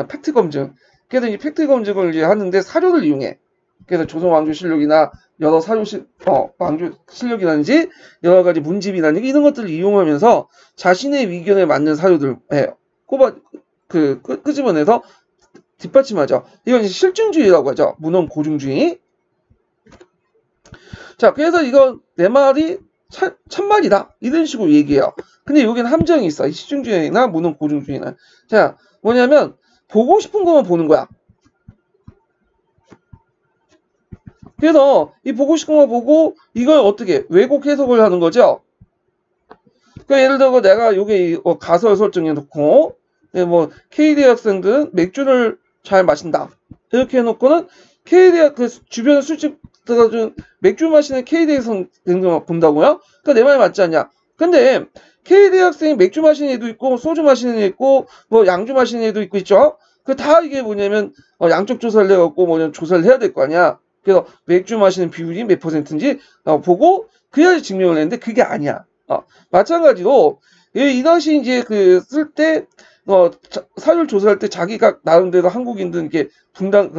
팩트 검증. 그래서 이 팩트 검증을 이제 하는데 사료를 이용해. 그래서 조선왕조실록이나 여러 왕조 실력이라든지 여러 가지 문집이라든지 이런 것들을 이용하면서 자신의 의견에 맞는 사료들을 끄집어내서 뒷받침하죠. 이건 이제 실증주의라고 하죠. 문헌 고증주의. 자, 그래서 이건 내 말이 참말이다. 이런 식으로 얘기해요. 근데 여기는 함정이 있어. 이 실증주의나 문헌 고증주의는. 자, 뭐냐면 보고 싶은 것만 보는 거야. 그래서 이 보고 싶은 거 보고 이걸 어떻게 왜곡 해석을 하는 거죠. 그러니까 예를 들어 내가 여기 가설 설정해 놓고 뭐 K대학생들은 맥주를 잘 마신다. 이렇게 해놓고는 K대학 그 주변 술집 들어가서 맥주 마시는 K대학생들만 본다고요? 그러니까 내 말이 맞지 않냐? 근데 K대학생이 맥주 마시는 애도 있고 소주 마시는 애 있고 뭐 양주 마시는 애도 있고 있죠? 그 다 이게 뭐냐면 양쪽 조사를 해갖고 뭐냐면 조사를 해야 될 거 아니야? 그래서 맥주 마시는 비율이 몇 %인지 보고 그래야지 증명을 했는데 그게 아니야. 마찬가지로 이 당시 이제 그 쓸 때 사율 조사할 때 자기가 나름대로 한국인들은 이렇게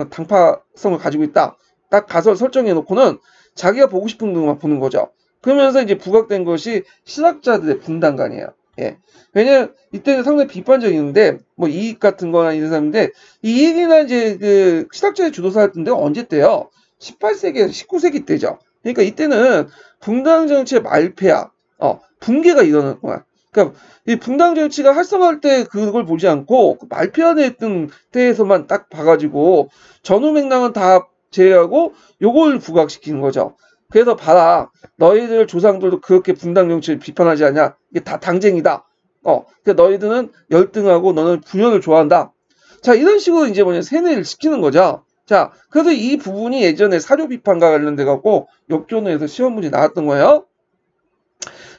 당파성을 가지고 있다. 딱 가설 설정해 놓고는 자기가 보고 싶은 것만 보는 거죠. 그러면서 이제 부각된 것이 신학자들의 분단관이에요. 예. 왜냐면 이때는 상당히 비판적이는데 뭐 이익 같은 거나 이런 사람인데 이 이익이나 이제 그 신학자의 주도사였던 때가 언제 때요? 18세기에서 19세기 때죠. 그러니까 이때는 분당 정치의 말폐야. 붕괴가 일어날 거야. 그러니까 이 분당 정치가 활성화할 때 그걸 보지 않고 그 말폐화됐던 때에서만 딱 봐가지고 전후 맥락은 다 제외하고 요걸 부각시키는 거죠. 그래서 봐라. 너희들 조상들도 그렇게 분당 정치를 비판하지 않냐. 이게 다 당쟁이다. 그러니까 너희들은 열등하고 너는 분열을 좋아한다. 자, 이런 식으로 이제 뭐냐 세뇌를 시키는 거죠. 자, 그래서 이 부분이 예전에 사료 비판과 관련돼 갖고 역교내에서 시험 문제 나왔던 거예요.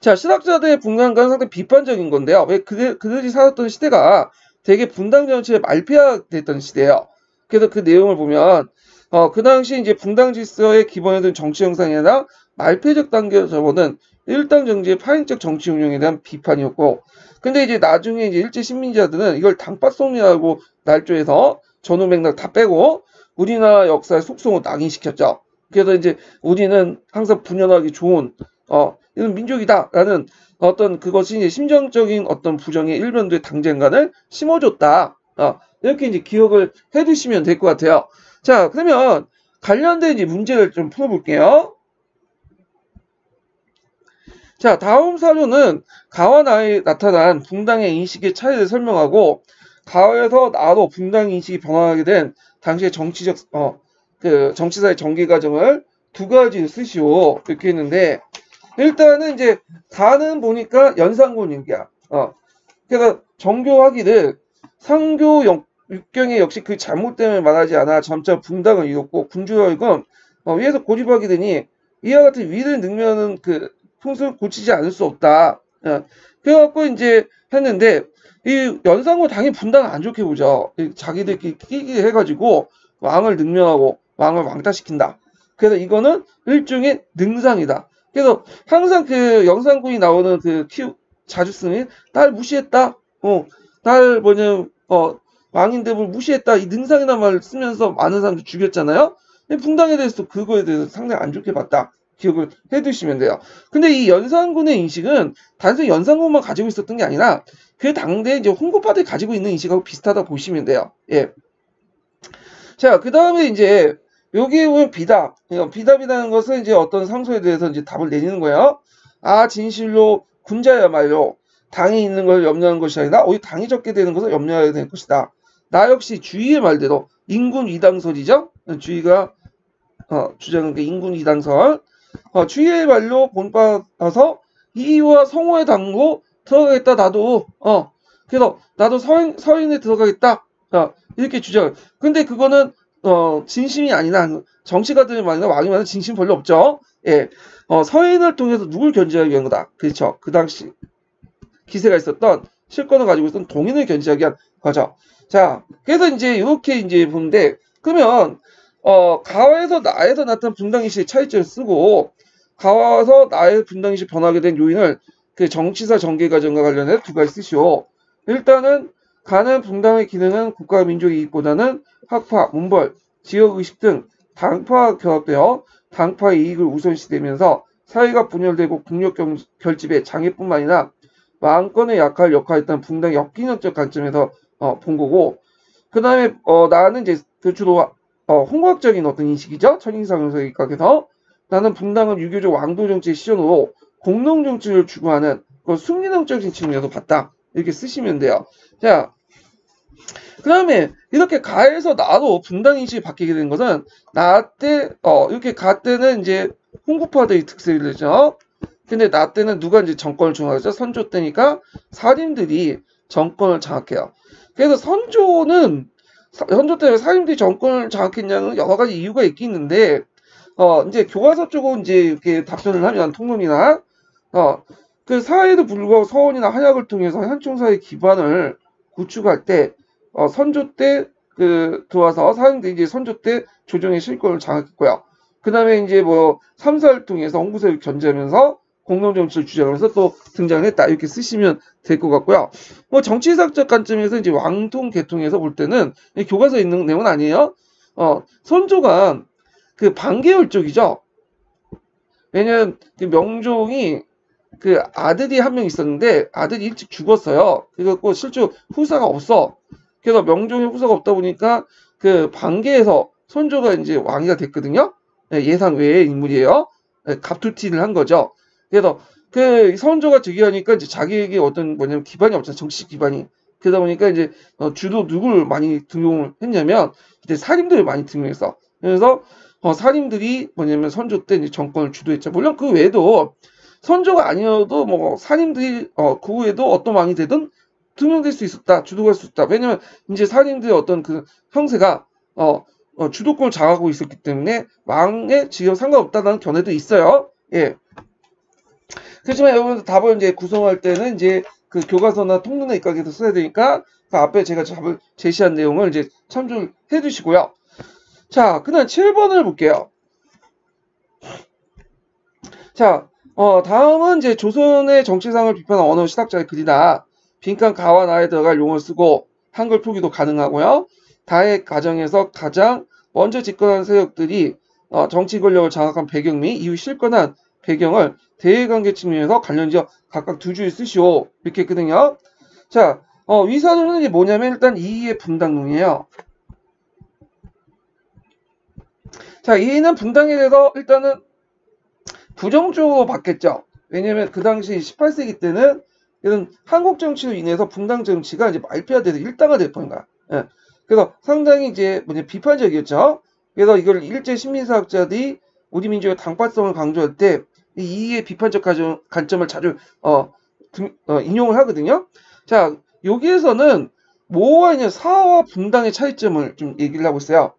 자, 신학자들의 분간과는 상당히 비판적인 건데요. 왜 그들이 살았던 시대가 되게 분당 정치의 말폐화됐던 시대예요. 그래서 그 내용을 보면 그 당시 이제 분당 질서의 기본에 든 정치 형상이나 말폐적 단계로 접어든 일당 정치의 파행적 정치 운영에 대한 비판이었고, 근데 이제 나중에 이제 일제 식민자들은 이걸 당파성이라고 날조해서 전후 맥락 다 빼고 우리나라 역사의 속성을 낙인시켰죠. 그래서 이제 우리는 항상 분열하기 좋은 이런 민족이다라는 어떤 그것이 이제 심정적인 어떤 부정의 일변도의 당쟁관을 심어줬다. 이렇게 이제 기억을 해두시면 될 것 같아요. 자, 그러면 관련된 이제 문제를 좀 풀어볼게요. 자, 다음 사료는 가와 나에 나타난 붕당의 인식의 차이를 설명하고 가와에서 나로 붕당 인식이 변화하게 된 당시의 정치사의 전개 과정을 두 가지 쓰시오. 이렇게 했는데, 일단은 이제 가는 보니까 연산군 얘기야. 그래서 정교하기를 상교 육경에 역시 그 잘못 때문에 말하지 않아 점차 붕당을 이뤘고 군주열은 위에서 고집하게 되니 이와 같은 위를 능면은 그 풍습을 고치지 않을 수 없다. 그래갖고 이제 했는데 이 연산군 당연히 분당을 안 좋게 보죠. 자기들끼리 끼기 해가지고 왕을 능명하고 왕을 왕따시킨다. 그래서 이거는 일종의 능상이다. 그래서 항상 그 연산군이 나오는 자주 쓰는 날 무시했다. 날 왕인데 뭘 무시했다. 이 능상이란 말을 쓰면서 많은 사람들 죽였잖아요. 붕당에 대해서 그거에 대해서 상당히 안 좋게 봤다. 기억을 해두시면 돼요. 근데 이 연산군의 인식은 단순히 연산군만 가지고 있었던 게 아니라 그 당대에 이제 홍고파들이 가지고 있는 인식하고 비슷하다 보시면 돼요. 예. 자, 그 다음에 이제 여기에 보면 비답. 비답이라는 것은 이제 어떤 상소에 대해서 이제 답을 내리는 거예요. 진실로 군자야말로 당이 있는 걸 염려하는 것이 아니라 오히려 당이 적게 되는 것을 염려해야 될 것이다. 나 역시 주의의 말대로 인군 이당설이죠. 주의가 주장하는 게 인군 이당설. 주의의 말로 본받아서 이의와 성호에 담고 들어가겠다. 나도 그래서 나도 서인에 들어가겠다. 이렇게 주장을. 근데 그거는 진심이 아니라 정치가들이 말이나 왕이 말하는 진심 별로 없죠. 예. 서인을 통해서 누굴 견제하기 위한 거다. 그렇죠. 그 당시 기세가 있었던 실권을 가지고 있었던 동인을 견제하기 위한 거죠. 자, 그래서 이제 이렇게 이제 보는데 그러면 가와에서 나에서 나타난 분당인식의 차이점을 쓰고 가와에서 나의 분당인식 변화하게 된 요인을 그 정치사 전개 과정과 관련해서 두 가지 쓰시오. 일단은 가는 분당의 기능은 국가 민족의 이익보다는 학파, 문벌, 지역의식 등 당파와 결합되어 당파의 이익을 우선시되면서 사회가 분열되고 국력 결집의 장애뿐만 아니라 왕권의 약할 역할했던 분당의 역기능적 관점에서 본 거고, 그 다음에 나는 이제 그 주로 홍학적인 어떤 인식이죠. 천인상에서 입각해서 나는 분당은 유교적 왕도 정치의 시전으로 공동 정치를 추구하는 그 순기능적인 측면에서 봤다. 이렇게 쓰시면 돼요. 자, 그 다음에 이렇게 가에서 나로 분당 인식이 바뀌게 된 것은 나 때 이렇게 가 때는 이제 홍구파들이 특색이 되죠. 근데 나 때는 누가 이제 정권을 장악하죠? 선조 때니까 사림들이 정권을 장악해요. 그래서 선조 때문에 사림들이 정권을 장악했냐는 여러 가지 이유가 있긴 있는데, 이제 교과서 쪽으로 이제 이렇게 답변을 하면 통론이나, 그 사회에도 불구하고 서원이나 한약을 통해서 현충사의 기반을 구축할 때, 선조 때 들어와서 사림들이 이제 선조 때 조정의 실권을 장악했고요. 그 다음에 이제 뭐, 삼사를 통해서 홍구세를 견제하면서 공동정치를 주장하면서 또 등장을 했다. 이렇게 쓰시면 될 것 같고요. 뭐 정치사학적 관점에서 이제 왕통 계통에서 볼 때는 교과서에 있는 내용은 아니에요. 선조가 그 반계열 쪽이죠. 왜냐면 그 명종이 그 아들이 한 명 있었는데 아들이 일찍 죽었어요. 그래갖고 실제로 후사가 없어. 그래서 명종의 후사가 없다 보니까 그 반계에서 선조가 이제 왕이가 됐거든요. 예상 외의 인물이에요. 갑투티를 한 거죠. 그래서 그 선조가 즉위하니까 이제 자기에게 어떤 뭐냐면 기반이 없잖아. 정치적 기반이. 그러다 보니까 이제 주로 누구를 많이 등용을 했냐면 이제 사림들을 많이 등용했어. 그래서 사림들이 뭐냐면 선조 때 이제 정권을 주도했죠. 물론 그 외에도 선조가 아니어도 뭐 사림들이 그 후에도 어떤 왕이 되든 등용될 수 있었다. 주도할 수 있다. 왜냐면 이제 사림들의 어떤 그 형세가 주도권을 장악하고 있었기 때문에 왕의 직업 상관없다는 견해도 있어요. 예. 그렇지만 여러분 답을 이제 구성할 때는 이제 그 교과서나 통론에 입각해서 써야 되니까 그 앞에 제가 답을 제시한 내용을 이제 참조를 해 주시고요. 자, 그다음 7번을 볼게요. 자, 다음은 이제 조선의 정치상을 비판한 언어 시탁자의 글이다. 빈칸 가와 나에 들어갈 용어를 쓰고 한글 표기도 가능하고요. 다의 가정에서 가장 먼저 집권한 세력들이 정치 권력을 장악한 배경 및 이후 실권한 배경을 대외관계 측면에서 관련지어 각각 두 줄 쓰시오. 이렇게 했거든요. 자, 위사도는 이제 뭐냐면 일단 이의 분당론이에요. 자, 이는 분당에 대해서 일단은 부정적으로 봤겠죠. 왜냐면 그 당시 18세기 때는 이런 한국 정치로 인해서 분당 정치가 이제 말피화돼서 일당화될 뻔한 거야. 예. 그래서 상당히 이제 비판적이었죠. 그래서 이걸 일제 신민사학자들이 우리 민족의 당파성을 강조할 때 이의 비판적 관점을 자주 인용을 하거든요. 자, 여기에서는 뭐가 있냐 사와 분당의 차이점을 좀 얘기를 하고 있어요.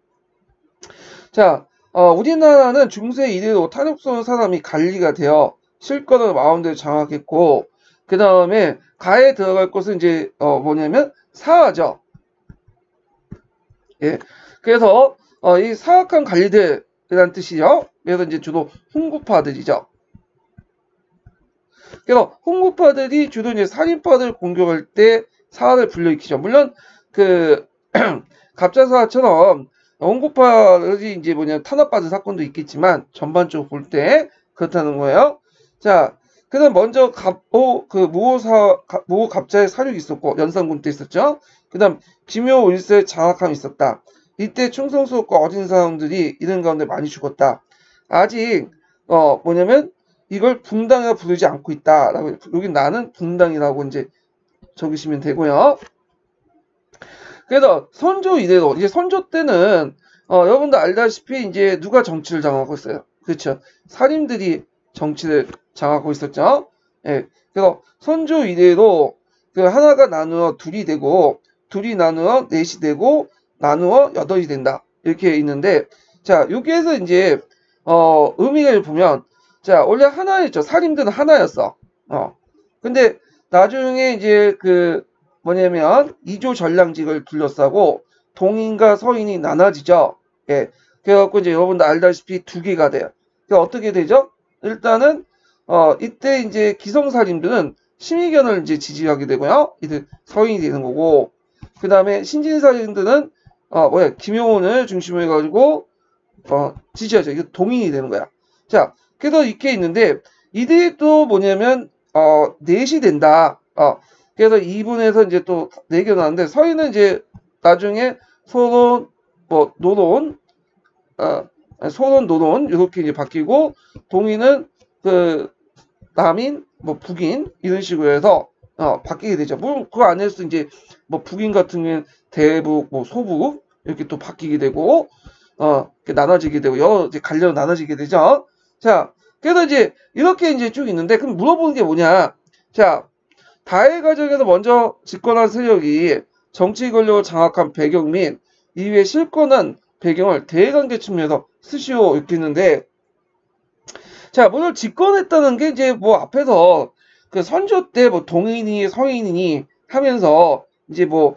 자, 우리나라는 중세 이래로 탐욕스러운 사람이 관리가 되어 실권을 마음대로 장악했고, 그 다음에 가에 들어갈 것은 이제 뭐냐면 사화죠. 예, 그래서 이 사악한 관리들이라는 뜻이죠. 그래서 이제 주로 홍구파들이죠. 그래서 홍구파들이 주로 이제 살인파들 공격할 때 사화를 불러일으키죠. 물론 그 갑자사처럼 홍구파들이 이제 탄압받은 사건도 있겠지만 전반적으로 볼 때 그렇다는 거예요. 자, 그다음 먼저 무호 갑자의 사륙이 있었고 연산군 때 있었죠. 그다음 김효 1세의 장악함이 있었다. 이때 충성스럽고 어린 사람들이 이런 가운데 많이 죽었다. 아직 뭐냐면 이걸 분당이라 부르지 않고 있다라고 여기 나는 분당이라고 이제 적으시면 되고요. 그래서 선조 이래로 이제 선조 때는 여러분들 알다시피 이제 누가 정치를 장악하고 있어요. 그렇죠. 사림들이 정치를 장악하고 있었죠. 예. 그래서 선조 이래로 그 하나가 나누어 둘이 되고 둘이 나누어 넷이 되고 나누어 여덟이 된다. 이렇게 있는데 자, 여기에서 이제 의미를 보면 자, 원래 하나였죠. 사림들은 하나였어. 근데 나중에 이제 그 뭐냐면 이조 전량직을 둘러싸고 동인과 서인이 나눠지죠. 예. 그래갖고 이제 여러분들 알다시피 두 개가 돼요. 그러니까 어떻게 되죠? 일단은 이때 이제 기성사림들은 심의견을 이제 지지하게 되고요. 이들 서인이 되는 거고 그 다음에 신진사림들은 김효원을 중심으로 해가지고 지지하죠. 이게 동인이 되는 거야. 자, 그래서 이렇게 있는데 이들이 또 뭐냐면 넷이 된다. 그래서 2분에서 이제 또 4개 나왔는데 서인은 이제 나중에 소론, 뭐 노론, 소론, 노론 이렇게 이제 바뀌고 동인은 그 남인, 뭐 북인 이런 식으로 해서 바뀌게 되죠. 물론 그 안에서 이제 뭐 북인 같은 경우는 대북, 뭐 소북 이렇게 또 바뀌게 되고 이렇게 나눠지게 되고 여러 이제 갈려 나눠지게 되죠. 자, 그래서 이제 이렇게 이제 쭉 있는데 그럼 물어보는 게 뭐냐? 자, 다해 과정에서 먼저 집권한 세력이 정치 권력을 장악한 배경 및 이후에 실권한 배경을 대외관계 측면에서 스시오 이렇게 있는데 자, 물론 집권했다는 게 이제 뭐 앞에서 그 선조 때 뭐 동인이 서인이 하면서 이제 뭐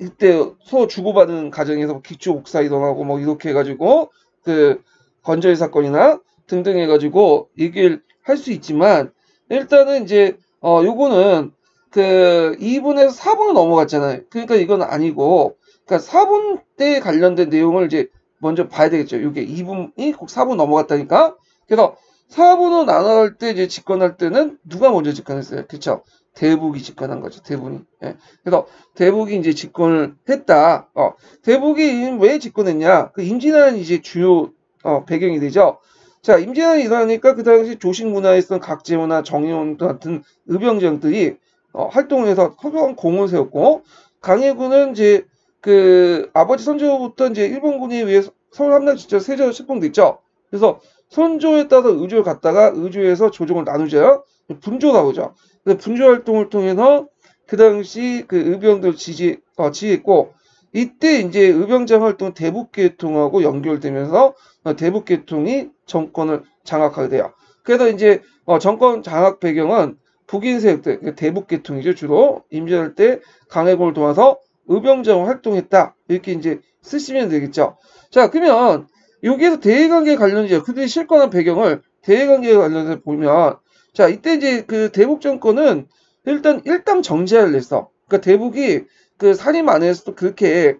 이때 소 주고받은 가정에서 뭐 기초 옥사 일어나고 뭐 이렇게 해가지고 그 건조의 사건이나 등등 해가지고 얘기를 할 수 있지만 일단은 이제 요거는 그 2분에서 4분으로 넘어갔잖아요. 그러니까 이건 아니고 그러니까 4분 때 관련된 내용을 이제 먼저 봐야 되겠죠. 이게 2분이 꼭 4분 넘어갔다니까. 그래서 4분으로 나눠갈 때 이제 집권할 때는 누가 먼저 집권했어요? 그쵸? 대북이 집권한 거죠. 대북이. 예. 그래서 대북이 이제 집권을 했다. 대북이 왜 집권했냐? 그 임진왜란이 이제 주요 배경이 되죠. 자, 임진왜란이 일어나니까 그 당시 조식 문화에 있었던 각제호나 정의원 같은 의병장들이 활동을 해서 커다란 공을 세웠고 강해군은 이제 그 아버지 선조부터 이제 일본군에 의해 서울 함락 직접 세자로 책봉됐죠. 그래서 선조에 따라 의주를 갔다가 의주에서 조정을 나누죠. 분조라고 하죠. 그래서 분조 활동을 통해서 그 당시 그 의병들 지휘했고 이때 이제 의병장 활동 대북계통하고 연결되면서 대북계통이 정권을 장악하게 돼요. 그래서 이제 정권 장악 배경은 북인 세력들 대북계통이죠. 주로 임진할 때 강해군을 도와서 의병장을 활동했다. 이렇게 이제 쓰시면 되겠죠. 자, 그러면 여기에서 대외관계 관련이죠. 그들이 실권한 배경을 대외관계 관련해서 보면 자, 이때 이제 그 대북 정권은 일단 일당 정제를 냈어. 그러니까 대북이 그 사림 안에서도 그렇게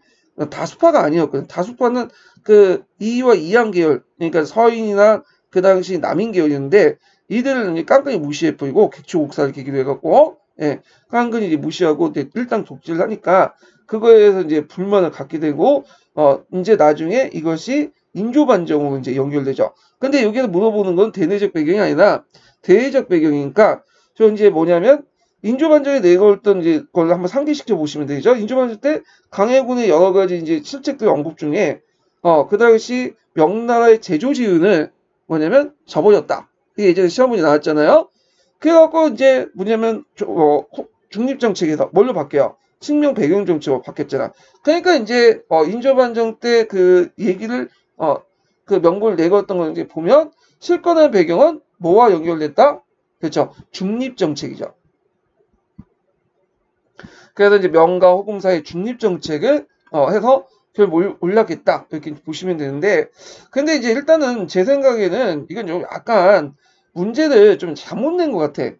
다수파가 아니었거든. 다수파는 그 이와 이양 계열, 그러니까 서인이나 그 당시 남인 계열이었는데 이들은 깡깡이 무시해 버리고 객추옥사를 계기로 해갖고 깡깡이 이제 무시하고 일당 독재를 하니까 그거에 대해서 이제 불만을 갖게 되고 이제 나중에 이것이 인조반정으로 이제 연결되죠. 근데 여기서 물어보는 건 대내적 배경이 아니라 대외적 배경이니까 저 이제 뭐냐면 인조반정에 내걸었던 이제 걸 한번 상기시켜 보시면 되죠. 인조반정 때 강해군의 여러 가지 이제 실책들 언급 중에 그 당시 명나라의 제조 지은을 뭐냐면 저버렸다. 이게 예전에 시험 문제 나왔잖아요. 그래갖고 이제 뭐냐면 중립정책에서 뭘로 바뀌어요? 칙명 배경 정책으로 바뀌었잖아. 그러니까 이제 인조반정 때 그 얘기를 그 명분을 내걸었던 걸 이제 보면 실권한 배경은 뭐와 연결됐다? 그렇죠. 중립정책이죠. 그래서 이제 명가 호금사의 중립정책을 해서 그걸 올렸겠다. 이렇게 보시면 되는데 근데 이제 일단은 제 생각에는 이건 좀 약간 문제를 좀 잘못 낸 것 같아.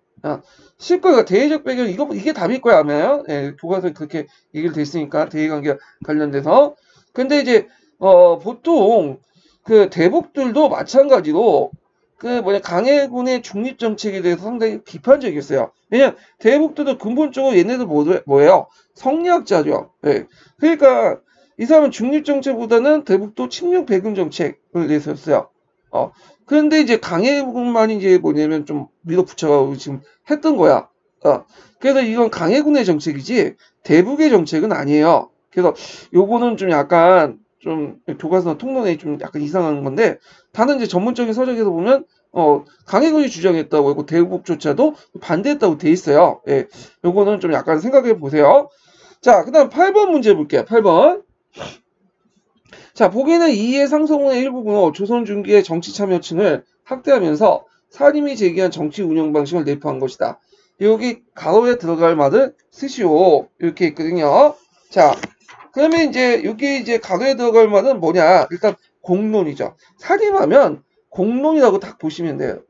실권과 대외적 배경 이게 답일 거야 아마요. 교과서에 그렇게 얘기를 됐으니까 대외관계 관련돼서. 근데 이제 보통 그 대북들도 마찬가지로 그 강해군의 중립 정책에 대해서 상당히 비판적이었어요. 왜냐면 대북들도 근본적으로 얘네들 뭐예요? 성리학자죠. 그러니까 이 사람은 중립 정책보다는 대북도 침략 배경 정책을 내세웠어요. 그런데 이제 강해군만이 이제 뭐냐면 좀 밀어붙여가지고 지금 했던 거야. 그래서 이건 강해군의 정책이지 대북의 정책은 아니에요. 그래서 요거는 좀 약간 좀 교과서 통론에 좀 약간 이상한 건데 다른 이제 전문적인 서적에서 보면 강해군이 주장했다고 하고 대북조차도 반대했다고 돼 있어요. 요거는 좀 약간 생각해 보세요. 자, 그다음 8번 문제 볼게요. 8번. 자, 보기에는 이해 상성운의 일부분으로 조선 중기의 정치 참여층을 확대하면서 사림이 제기한 정치 운영 방식을 내포한 것이다. 여기 가로에 들어갈 말을 쓰시오. 이렇게 있거든요. 자, 그러면 이제 여기 이제 가로에 들어갈 말은 뭐냐? 일단 공론이죠. 사림하면 공론이라고 딱 보시면 돼요.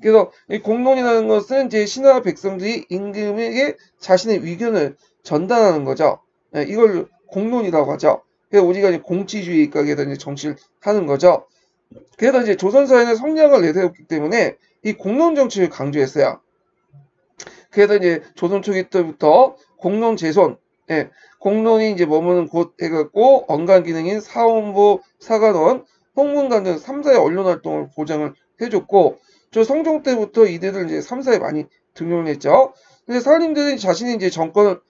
그래서 이 공론이라는 것은 이제 신하 백성들이 임금에게 자신의 의견을 전달하는 거죠. 이걸 공론이라고 하죠. 그래서 우리가 이제 공치주의 입각에서 이제 정치를 하는 거죠. 그래서 이제 조선사회는 성량을 내세웠기 때문에 이 공론 정치를 강조했어요. 그래서 이제 조선 초기 때부터 공론 제손, 예, 공론이 이제 머무는 곳 해갖고 언간 기능인 사원부, 사관원, 홍문관 등 3사의 언론 활동을 보장을 해줬고, 저 성종 때부터 이들을 이제 3사에 많이 등용을 했죠. 근데 사관님들은 자신이 이제 정권을,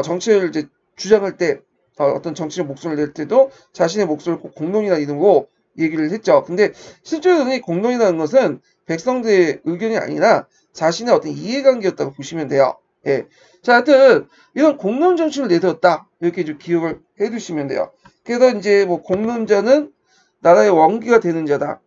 정치를 이제 주장할 때, 어떤 정치적 목소리를 낼 때도 자신의 목소리를 꼭 공론이라는 이름으로 얘기를 했죠. 근데 실제로는 이 공론이라는 것은 백성들의 의견이 아니라 자신의 어떤 이해관계였다고 보시면 돼요. 예. 자, 하여튼, 이런 공론 정치를 내세웠다. 이렇게 좀 기억을 해 두시면 돼요. 그래서 이제 뭐 공론자는 나라의 원기가 되는 자다.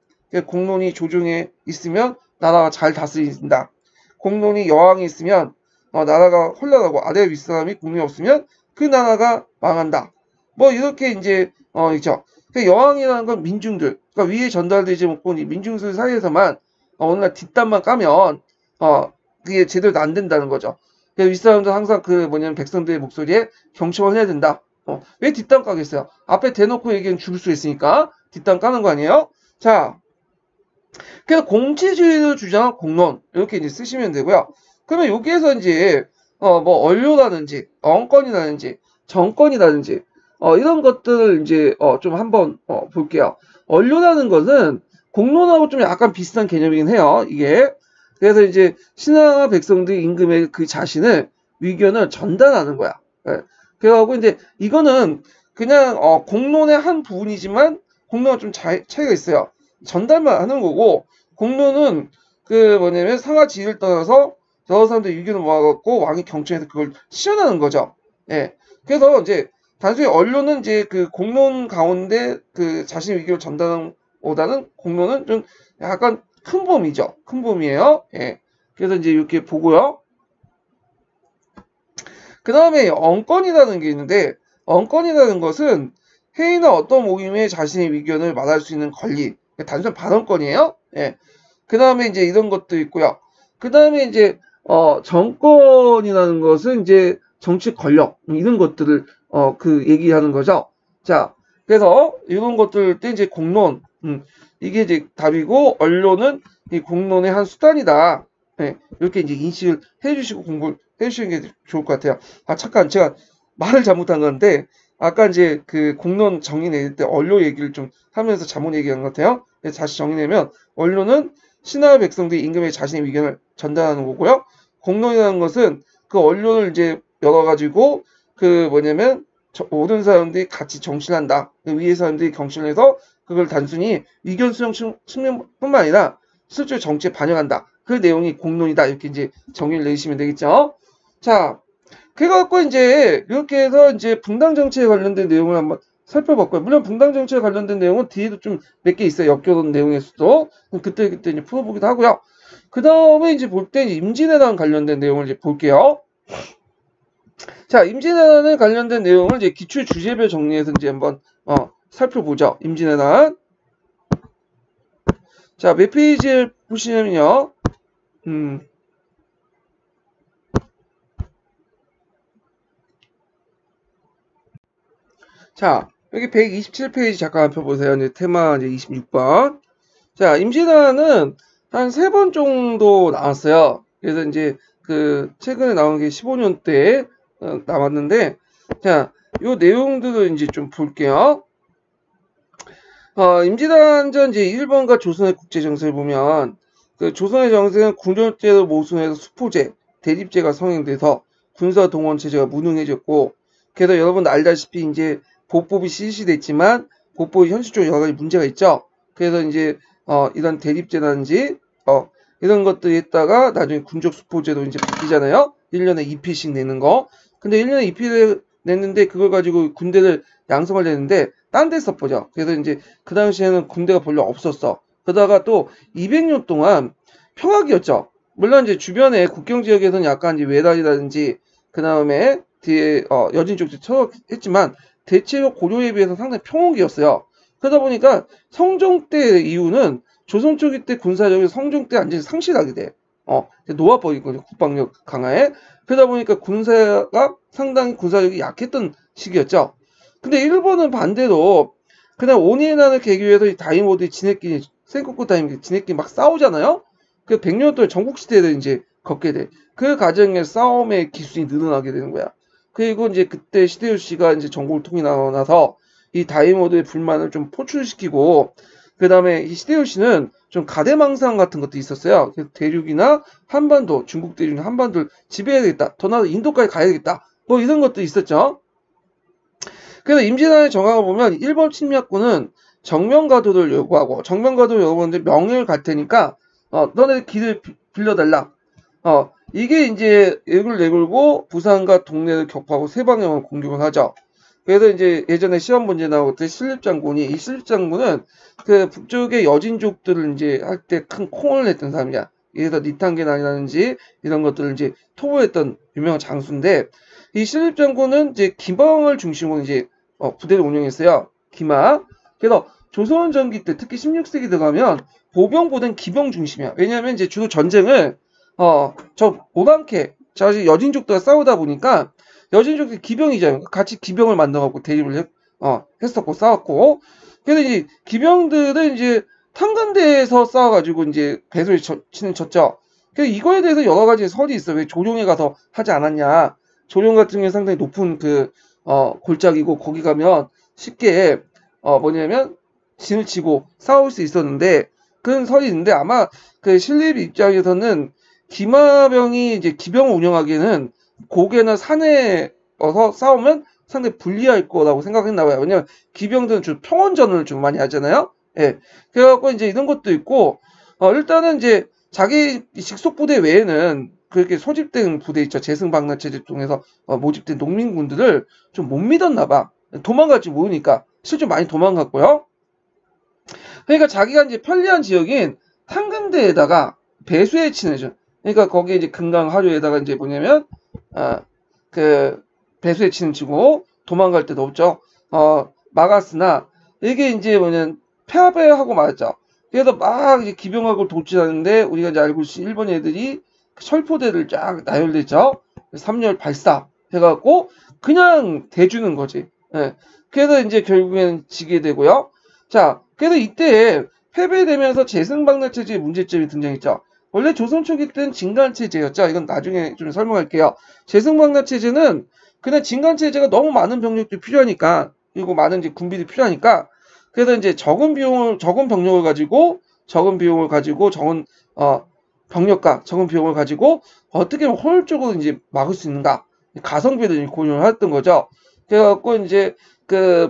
공론이 조정에 있으면 나라가 잘 다스린다. 공론이 여왕이 있으면 나라가 혼란하고 아래 윗사람이 공론이 없으면 그 나라가 망한다. 뭐 이렇게 이제 있죠. 여왕이라는 건 민중들, 그러니까 위에 전달되지 못고 민중들 사이에서만 어느 날 뒷담만 까면 그게 제대로 안 된다는 거죠. 그래서 윗사람도 항상 그 뭐냐면 백성들의 목소리에 경청을 해야 된다. 왜 뒷담 까겠어요? 앞에 대놓고 얘기하면 죽을 수 있으니까 뒷담 까는 거 아니에요? 자, 그래서 공치주의를 주장한 공론 이렇게 이제 쓰시면 되고요. 그러면 여기에서 이제 뭐 언료라든지 언권이라든지 정권이라든지 이런 것들을 이제 좀 한번 볼게요. 언료라는 것은 공론하고 좀 약간 비슷한 개념이긴 해요. 이게 그래서 이제 신하와 백성들이 임금의 그 자신을 의견을 전달하는 거야. 예. 그래갖고 이제 이거는 그냥 공론의 한 부분이지만 공론은 좀 차이가 있어요. 전달만 하는 거고 공론은 그 뭐냐면 상하 지위를 떠나서 여러 사람들의 의견을 모아갖고 왕이 경청해서 그걸 실현하는 거죠. 예. 그래서 이제 단순히 언론은 이제 그 공론 가운데 그 자신의 의견을 전달하는 보다는 공론은 좀 약간 큰 범위죠. 큰 범위예요. 예. 그래서 이제 이렇게 보고요. 그 다음에 언권이라는 게 있는데 언권이라는 것은 회의나 어떤 모임에 자신의 의견을 말할 수 있는 권리. 단순한 발언권이에요. 예. 그 다음에 이제 이런 것도 있고요. 그 다음에 이제 정권이라는 것은 이제 정치 권력 이런 것들을 그 얘기하는 거죠. 자, 그래서 이런 것들 때 이제 공론 이게 이제 답이고 언론은 이 공론의 한 수단이다. 네, 이렇게 이제 인식을 해주시고 공부를 해주시는 게 좋을 것 같아요. 아 잠깐 제가 말을 잘못한 건데 아까 이제 그 공론 정의 내릴 때 언론 얘기를 좀 하면서 잘못 얘기한 것 같아요. 다시 정의내면 언론은 신하와 백성들이 임금의 자신의 의견을 전달하는 거고요. 공론이라는 것은 그 언론을 이제 열어가지고 그 뭐냐면 모든 사람들이 같이 정신한다. 그 위에 사람들이 경신해서 그걸 단순히 의견 수용 측면뿐만 아니라 실제 정치에 반영한다. 그 내용이 공론이다. 이렇게 이제 정의를 내리시면 되겠죠. 자, 그래갖고 이제 이렇게 해서 이제 분당 정치에 관련된 내용을 한번 살펴봤고요. 물론 분당 정치에 관련된 내용은 뒤에도 좀 몇 개 있어요. 엮여놓은 내용에서도 그때 이제 풀어보기도 하고요. 그 다음에 이제 볼 때 임진왜란 관련된 내용을 이제 볼게요. 자, 임진왜란에 관련된 내용을 이제 기출 주제별 정리해서 이제 한번 살펴보죠. 임진왜란. 자, 몇 페이지에 보시냐면요. 자, 여기 127페이지 잠깐 펴보세요. 이제 테마 이제 26번. 자, 임진왜란은 한 3번 정도 나왔어요. 그래서 이제 그 최근에 나온 게 15년 때 나왔는데, 자, 요 내용들을 이제 좀 볼게요. 임진왜란전 이제 일본과 조선의 국제 정세를 보면 그 조선의 정세는 군yor제로 모순해서 수포제, 대립제가 성행돼서 군사 동원 체제가 무능해졌고, 그래서 여러분 알다시피 이제 보법이 실시됐지만 보법이 현실적으로 여러 가지 문제가 있죠. 그래서 이제 이런 대립제라든지 이런 것들이 했다가 나중에 군적 수포제로 이제 바뀌잖아요. 1년에 2피씩 내는 거. 근데 1년에 2피를 냈는데 그걸 가지고 군대를 양성을 했는데 딴 데 써보죠. 그래서 이제 그 당시에는 군대가 별로 없었어. 그러다가 또 200년 동안 평화기였죠. 물론 이제 주변에 국경 지역에서는 약간 이제 외란이라든지 그 다음에 뒤에 여진 쪽도 처했지만 대체로 고려에 비해서 상당히 평화기였어요. 그러다 보니까 성종 때 이후는 조선 초기 때 군사력이 성종 때 완전히 상실하게 돼. 놓아버리거든요. 국방력 강화에. 그러다 보니까 군사가 상당히 군사력이 약했던 시기였죠. 근데 일본은 반대로 그냥 온인하는 계기에서 이 다이모들이 지네끼리 센코쿠 다이모들이 지네끼리 막 싸우잖아요. 그 100년 동안 전국시대를 이제 걷게 돼. 그 과정에 싸움의 기술이 늘어나게 되는 거야. 그리고 이제 그때 시데요시가 이제 전국을 통일하고 나서 이 다이모들의 불만을 좀 포출시키고, 그 다음에 이 시데요시는 좀 가대망상 같은 것도 있었어요. 그래서 대륙이나 한반도, 중국 대륙이나 한반도를 지배해야 되겠다. 더 나아가 인도까지 가야 되겠다. 뭐 이런 것도 있었죠. 그래서 임진왜란의 정황을 보면 일본 침략군은 정면가도를 요구하고, 정면가도를 요구하는데 명예를 갈 테니까 너네 길을 빌려달라. 이게 이제 액을 내걸고 부산과 동네를 격파하고 세 방향으로 공격을 하죠. 그래서 이제 예전에 시험 문제 나왔을 때 신립장군이, 이 신립장군은 그 북쪽의 여진족들을 이제 할 때 큰 콩을 냈던 사람이야. 그래서 니탄게나이라든지 이런 것들을 이제 토벌했던 유명한 장수인데, 이 신립장군은 이제 기방을 중심으로 이제 부대를 운영했어요. 기마. 그래서 조선 전기 때 특히 16세기 들어가면 보병보다는 기병 중심이야. 왜냐하면 이제 주로 전쟁을 저 오랑캐, 저 여진족들과 싸우다 보니까 여진족들이 기병이잖아요. 같이 기병을 만들어갖고 대립을 했었고 싸웠고. 그래서 이제 기병들은 이제 탄감대에서 싸워가지고 이제 배수를 치는 쳤죠. 그래서 이거에 대해서 여러 가지 설이 있어. 왜 조룡에 가서 하지 않았냐. 조룡 같은 경우에 상당히 높은 골짜기고 거기 가면 쉽게 뭐냐면 진을 치고 싸울 수 있었는데, 그런 설이 있는데 아마 그 신립 입장에서는 기마병이 이제 기병을 운영하기에는 고개나 산에서 싸우면 상당히 불리할 거라고 생각했나 봐요. 왜냐면 기병들은 주로 평원전을 좀 많이 하잖아요. 예. 그래갖고 이제 이런 것도 있고, 일단은 이제 자기 직속 부대 외에는 그렇게 소집된 부대 있죠. 재승방나체제 통해서 모집된 농민군들을 좀 못 믿었나 봐. 도망갈지 모르니까. 실제 많이 도망갔고요. 그러니까 자기가 이제 편리한 지역인 탄금대에다가 배수에 치는, 그러니까 거기에 이제 금강 하류에다가 이제 뭐냐면 그 배수에 치는 치고 도망갈 데도 없죠. 막았으나 이게 이제 뭐냐면 패배하고 말았죠. 그래서 막 이제 기병하고 도취하는데 우리가 이제 알고 있듯이 일본 애들이 철포대를 쫙 나열했죠. 3열 발사 해갖고 그냥 대주는 거지. 예. 그래서 이제 결국에는 지게 되고요. 자, 그래서 이때 패배되면서 재승방나체제의 문제점이 등장했죠. 원래 조선 초기 때는 진간체제였죠. 이건 나중에 좀 설명할게요. 재승방나체제는 그냥 진간체제가 너무 많은 병력들이 필요하니까, 그리고 많은 이제 군비들이 필요하니까, 그래서 이제 적은 병력을 가지고, 적은 병력과 적은 비용을 가지고 어떻게 하면 효율적으로 이제 막을 수 있는가, 가성비를 고려를 했던 거죠. 그래갖고 이제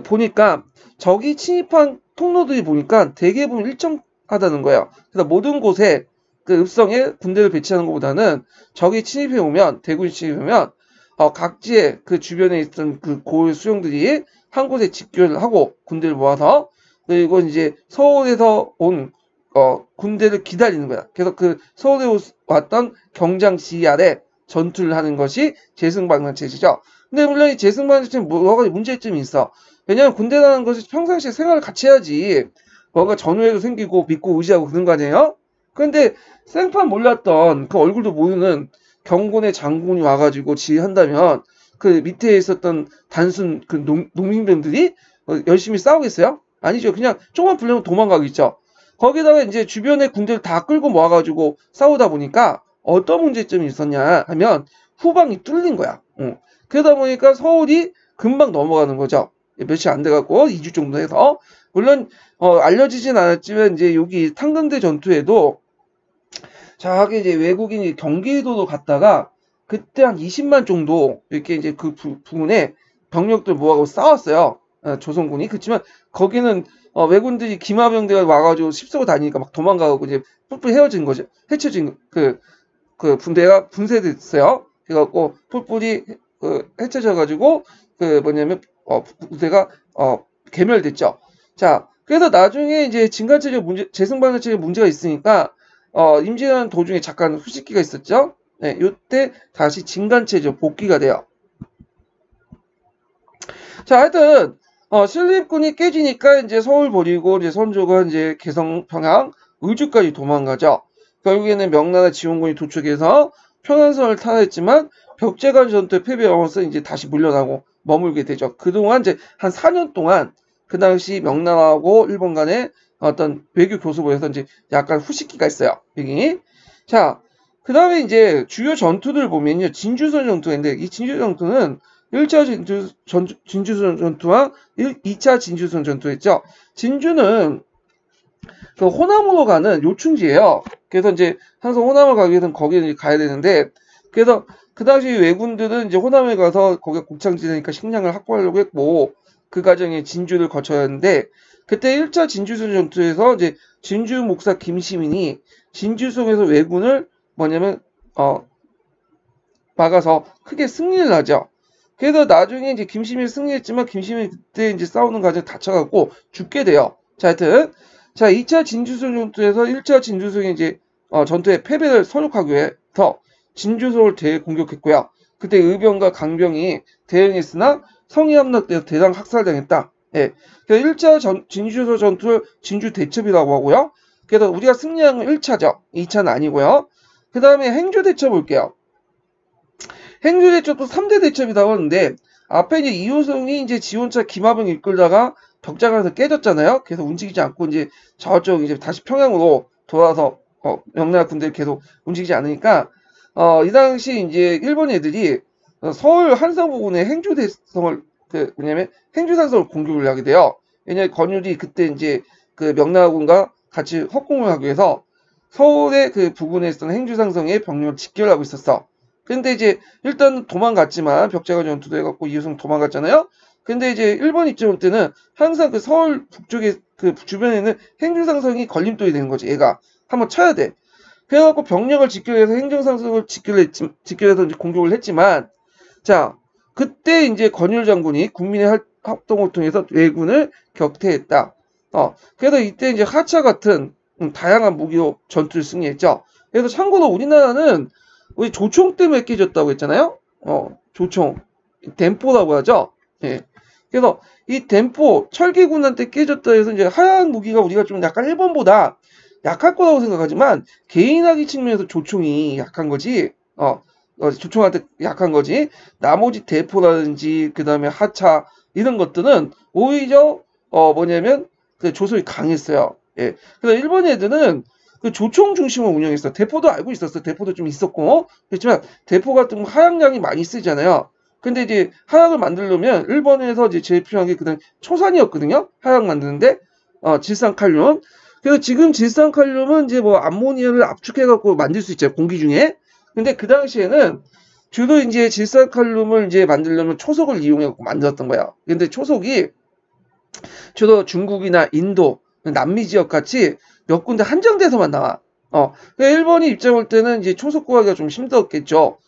보니까 적이 침입한 통로들이 보니까 대개보면 일정하다는 거예요. 그래서 모든 곳에 읍성에 군대를 배치하는 것보다는 적이 침입해 오면, 대군이 침입하면 각지의 그 주변에 있던 그 고을 수령들이 한 곳에 집결을 하고 군대를 모아서, 그리고 이제 서울에서 온 군대를 기다리는 거야. 그래서 그 서울에 왔던 경장 지휘 아래 전투를 하는 것이 재승방나체제죠. 근데 물론 이 재승방나체제는 여러 가지 문제점이 있어. 왜냐면 군대라는 것이 평상시에 생활을 같이 해야지 뭔가 전우회도 생기고 믿고 의지하고 그런 거 아니에요? 그런데 생판 몰랐던 그 얼굴도 모르는 경군의 장군이 와가지고 지휘한다면 그 밑에 있었던 단순 그 농민병들이 열심히 싸우겠어요? 아니죠. 그냥 조금만 불리면 도망가겠죠. 거기다가 이제 주변에 군대를 다 끌고 모아가지고 싸우다 보니까 어떤 문제점이 있었냐 하면 후방이 뚫린 거야. 그러다 보니까 서울이 금방 넘어가는 거죠. 며칠 안 돼갖고 2주 정도 해서. 물론 알려지진 않았지만 이제 여기 탄강대 전투에도 저기 이제 외국인이 경기도로 갔다가 그때 한 20만 정도 이렇게 이제 그 부근에 병력들 모아가지고 싸웠어요. 조선군이. 그렇지만 거기는 왜군들이 기마병대가 와가지고 휩쓰고 다니니까 막 도망가고 이제 뿔뿔이 헤어진 거죠. 헤쳐진 그 분대가 분쇄됐어요. 그래갖고 뿔뿔이 헤쳐져가지고 부대가 괴멸됐죠. 자, 그래서 나중에 이제 재승방나체제 문제가 있으니까 임진왜란 도중에 잠깐 휴식기가 있었죠. 네, 요때 다시 진간체제 복귀가 돼요. 자, 하여튼 신립군이 깨지니까 이제 서울 버리고 이제 선조가 이제 개성, 평양, 의주까지 도망가죠. 결국에는 명나라 지원군이 도축해서 평안선을 탈환했지만 벽제관 전투에 패배하면서 이제 다시 물러나고 머물게 되죠. 그동안 이제 한 4년 동안 그 당시 명나라하고 일본 간의 어떤 외교 교섭에서 이제 약간 후식기가 있어요. 여기. 자, 그 다음에 이제 주요 전투들 보면요. 진주선 전투가 있는데 이 진주선 전투는 1차 진주선 전투와 2차 진주선 전투였죠. 진주는 그 호남으로 가는 요충지예요. 그래서 이제 항상 호남을 가기 위해서는 거기를 가야 되는데, 그래서 그 당시 왜군들은 이제 호남에 가서 거기가 곡창지대니까 식량을 확보하려고 했고, 그 과정에 진주를 거쳐야 하는데, 그때 1차 진주선 전투에서 이제 진주 목사 김시민이 진주성에서 왜군을 뭐냐면 막아서 크게 승리를 하죠. 그래서 나중에 이제 김시민이 승리했지만 김시민이 그때 이제 싸우는 과정에 다쳐갖고 죽게 돼요. 자, 하여튼 자 2차 진주성 전투에서 1차 진주성이 이제 전투에 패배를 서력하기 위해서 진주성을 대공격했고요. 그때 의병과 강병이 대응했으나 성이 함락돼서 대량 학살당했다. 예. 그래서 1차 진주성 전투를 진주 대첩이라고 하고요. 그래서 우리가 승리한 건 1차죠. 2차는 아니고요. 그 다음에 행주 대첩 볼게요. 행주 대첩도 3대 대첩이라고 하는데 앞에 이제 이호성이 이제 지원차 김하병 이끌다가 벽장에서 깨졌잖아요. 그래서 움직이지 않고 이제 저쪽 이제 다시 평양으로 돌아와서 명나라 군대를 계속 움직이지 않으니까 이 당시 이제 일본 애들이 서울 한성 부근에 행주대성을 뭐냐면 행주산성을 공격을 하게 돼요. 왜냐면 권율이 그때 이제 그 명나라군과 같이 협공을 하기 위해서 서울의 그 부근에 있던 행주산성에 병력을 집결하고 있었어. 근데 이제 일단 도망갔지만 벽제가 전투도 해갖고 이호성 도망갔잖아요. 근데 이제 일본 입장 때는 항상 그 서울 북쪽에 그 주변에 있는 행주산성이 걸림돌이 되는 거지. 얘가 한번 쳐야 돼. 그래갖고 병력을 집결해서 행정상성을 집결해서 이제 공격을 했지만, 자 그때 이제 권율 장군이 국민의 합동을 통해서 왜군을 격퇴했다. 그래서 이때 이제 하차 같은 다양한 무기로 전투를 승리했죠. 그래서 참고로 우리나라는 우리 조총 때문에 깨졌다고 했잖아요. 조총 덴포라고 하죠. 예. 그래서 이 덴포 철기군한테 깨졌다 해서 이제 하얀 무기가 우리가 좀 약간 일본보다 약할 거라고 생각하지만 개인화기 측면에서 조총이 약한 거지. 조총한테 약한 거지. 나머지 대포라든지 그 다음에 하차 이런 것들은 오히려 뭐냐면 그 조선이 강했어요. 예. 그래서 일본 애들은 그 조총 중심으로 운영했어. 대포도 알고 있었어. 대포도 좀 있었고. 그렇지만 대포 같은 거 하약량이 많이 쓰잖아요. 근데 이제 하약을 만들려면 일본에서 이제 제일 필요한 게 그다음 초산이었거든요. 하약 만드는데 질산칼륨. 그래서 지금 질산칼륨은 이제 뭐 암모니아를 압축해갖고 만들 수 있죠. 공기 중에. 근데 그 당시에는 주로 이제 질산칼륨을 이제 만들려면 초석을 이용해갖고 만들었던 거예요. 근데 초석이 주로 중국이나 인도, 남미 지역 같이 몇 군데 한정돼서만 나와. 그러니까 일본이 입장 올 때는 이제 초석 구하기가 좀 힘들었겠죠.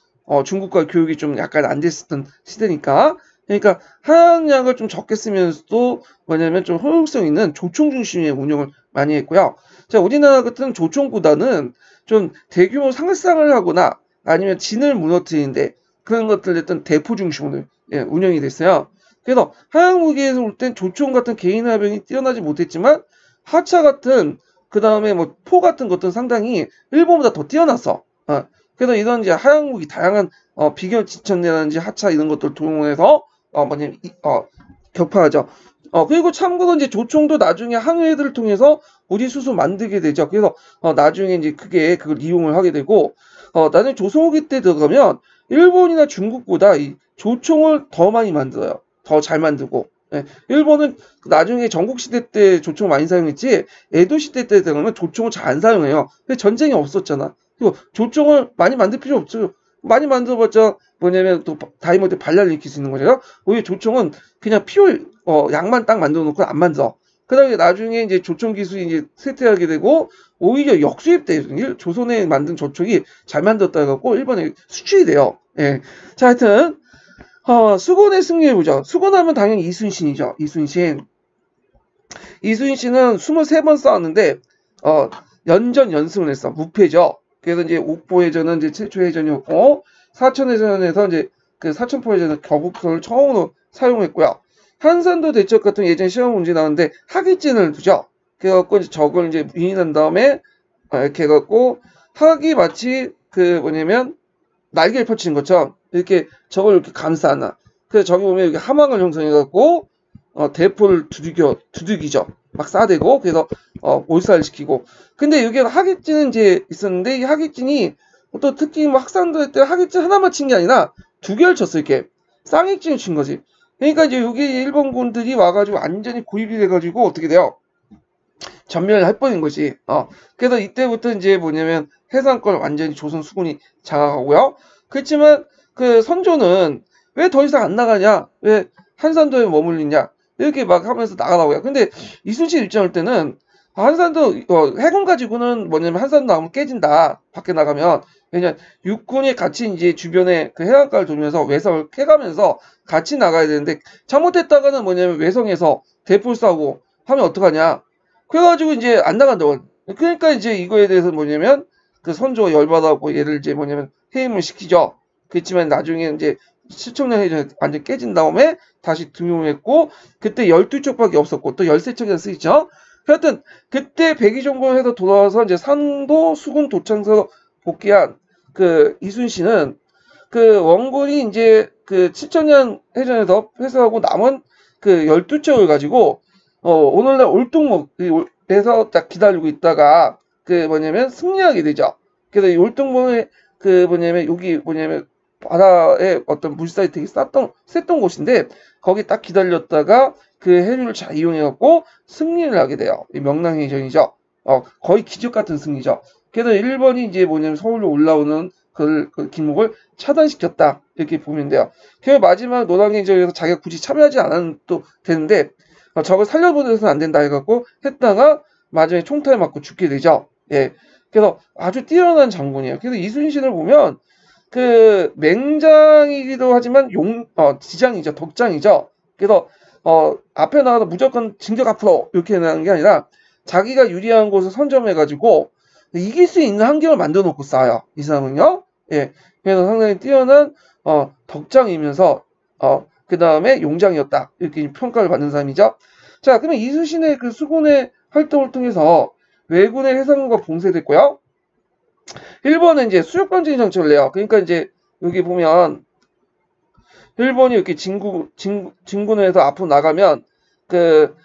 중국과 교육이 좀 약간 안 됐었던 시대니까. 그러니까 하약량을 좀 적게 쓰면서도 뭐냐면 좀 효용성 있는 조총 중심의 운영을 많이 했고요. 자, 우리나라 같은 조총보다는 좀 대규모 상상을 하거나 아니면 진을 무너뜨리는데 그런 것들 했던 대포 중심으로 운영이 됐어요. 그래서 하약 무기에서 올 땐 조총 같은 개인 화병이 뛰어나지 못했지만 하차 같은 그 다음에 뭐 포 같은 것들은 상당히 일본보다 더 뛰어났어. 그래서 이런 이제 하약 무기 다양한 비결 지천내라든지 하차 이런 것들 동원해서 뭐냐면 격파하죠. 그리고 참고로 이제 조총도 나중에 항해들을 통해서 우리 수소 만들게 되죠. 그래서 나중에 이제 그게 그걸 이용을 하게 되고 나중에 조선후기 때 들어가면 일본이나 중국보다 이 조총을 더 많이 만들어요. 더 잘 만들고. 예, 일본은 나중에 전국시대 때 조총 많이 사용했지 에도시대 때 들어가면 조총을 잘 안 사용해요. 근데 전쟁이 없었잖아. 그리고 조총을 많이 만들 필요 없죠. 많이 만들어봤자 뭐냐면 또 다이모트 반란을 일으킬 수 있는 거잖아요. 오히려 조총은 그냥 약만 딱 만들어 놓고 안 만들어. 그 다음에 나중에 이제 조총 기술이 이제 쇠퇴하게 되고 오히려 역수입돼. 조선에 만든 조총이 잘 만들었다 해갖고 일본에 수출이 돼요. 예. 자, 하여튼 수건의 승리해보자. 수건하면 당연히 이순신이죠. 이순신은 23번 싸웠는데 연전 연승을 했어. 무패죠. 그래서 이제 옥보해전은 이제 최초의 해전이었고 사천해전에서 이제 그 사천포해전은 격국선을 처음으로 사용했고요. 한산도 대첩 같은 예전 시험 문제 나오는데 하기진을 두죠. 그래갖고 이제 적을 이제 위인한 다음에 이렇게 해갖고 학이 마치 그 뭐냐면 날개를 펼치는 것처럼 이렇게 적을 이렇게 감싸나. 그래서 저기 보면 여기 함왕을 형성해갖고 대포를 두들기죠. 막 쏴대고 그래서 몰살시키고. 근데 여기 하객진은 이제 있었는데 이 하객진이 또 특히 뭐 학산도 때 하객진 하나만 친 게 아니라 두 개를 쳤어. 이렇게 쌍액진을 친 거지. 그러니까 이제 여기 일본군들이 와가지고 완전히 고립이 돼가지고 어떻게 돼요? 전멸을 해버린 거지. 그래서 이때부터 이제 뭐냐면 해상권 완전히 조선 수군이 장악하고요. 그렇지만 그 선조는 왜 더 이상 안 나가냐? 왜 한산도에 머물리냐? 이렇게 막 하면서 나가라고요. 근데 이순신 입장일 때는 한산도 해군 가지고는 뭐냐면 한산도 나오면 깨진다. 밖에 나가면. 왜냐면 육군이 같이 이제 주변에 그 해안가를 돌면서 외성을 캐가면서 같이 나가야 되는데 잘못했다가는 뭐냐면 외성에서 대포 쏘고 하면 어떡하냐? 그래가지고 이제 안 나간다고. 그러니까 이제 이거에 대해서 뭐냐면 그 선조가 열받아갖고 얘를 이제 뭐냐면 해임을 시키죠. 그렇지만 나중에 이제 시청령 해전에 완전 깨진 다음에 다시 등용했고 그때 12척밖에 없었고 또 13척이나 쓰이죠. 하여튼 그때 백의종군을 해서 돌아와서 이제 산도 수군 도창서 복귀한 그 이순신은 그 원군이 이제 그 7천년 해전에서 회수하고 남은 그 12척을 가지고 오늘날 올동목에서 딱 기다리고 있다가 그 뭐냐면 승리하게 되죠. 그래서 이 올동목에 그 뭐냐면 여기 뭐냐면 바다에 어떤 물살이 되게 셌던 곳인데 거기 딱 기다렸다가 그 해류를 잘 이용해갖고 승리를 하게 돼요. 이 명랑해전이죠. 거의 기적 같은 승리죠. 그래서 일본이 이제 뭐냐면 서울로 올라오는 그 길목을 차단시켰다 이렇게 보면 돼요. 그래서 마지막 노량해전에서 자기가 굳이 참여하지 않아도 되는데 저걸 살려보내서는 안 된다 해갖고 했다가 마지막에 총탄을 맞고 죽게 되죠. 예. 그래서 아주 뛰어난 장군이에요. 그래서 이순신을 보면 그 맹장이기도 하지만 지장이죠. 덕장이죠. 그래서 앞에 나가서 무조건 진격 앞으로 이렇게 나가는 게 아니라 자기가 유리한 곳을 선점해가지고 이길 수 있는 환경을 만들어 놓고 싸요. 이 사람은요. 예. 그래서 상당히 뛰어난 덕장이면서 그 다음에 용장이었다. 이렇게 평가를 받는 사람이죠. 자, 그러면 이순신의 그 수군의 활동을 통해서 왜군의 해상군과 봉쇄됐고요. 일본은 이제 수족관진 정책을 내요. 그러니까 이제 여기 보면 일본이 이렇게 진군을 해서 앞으로 나가면 그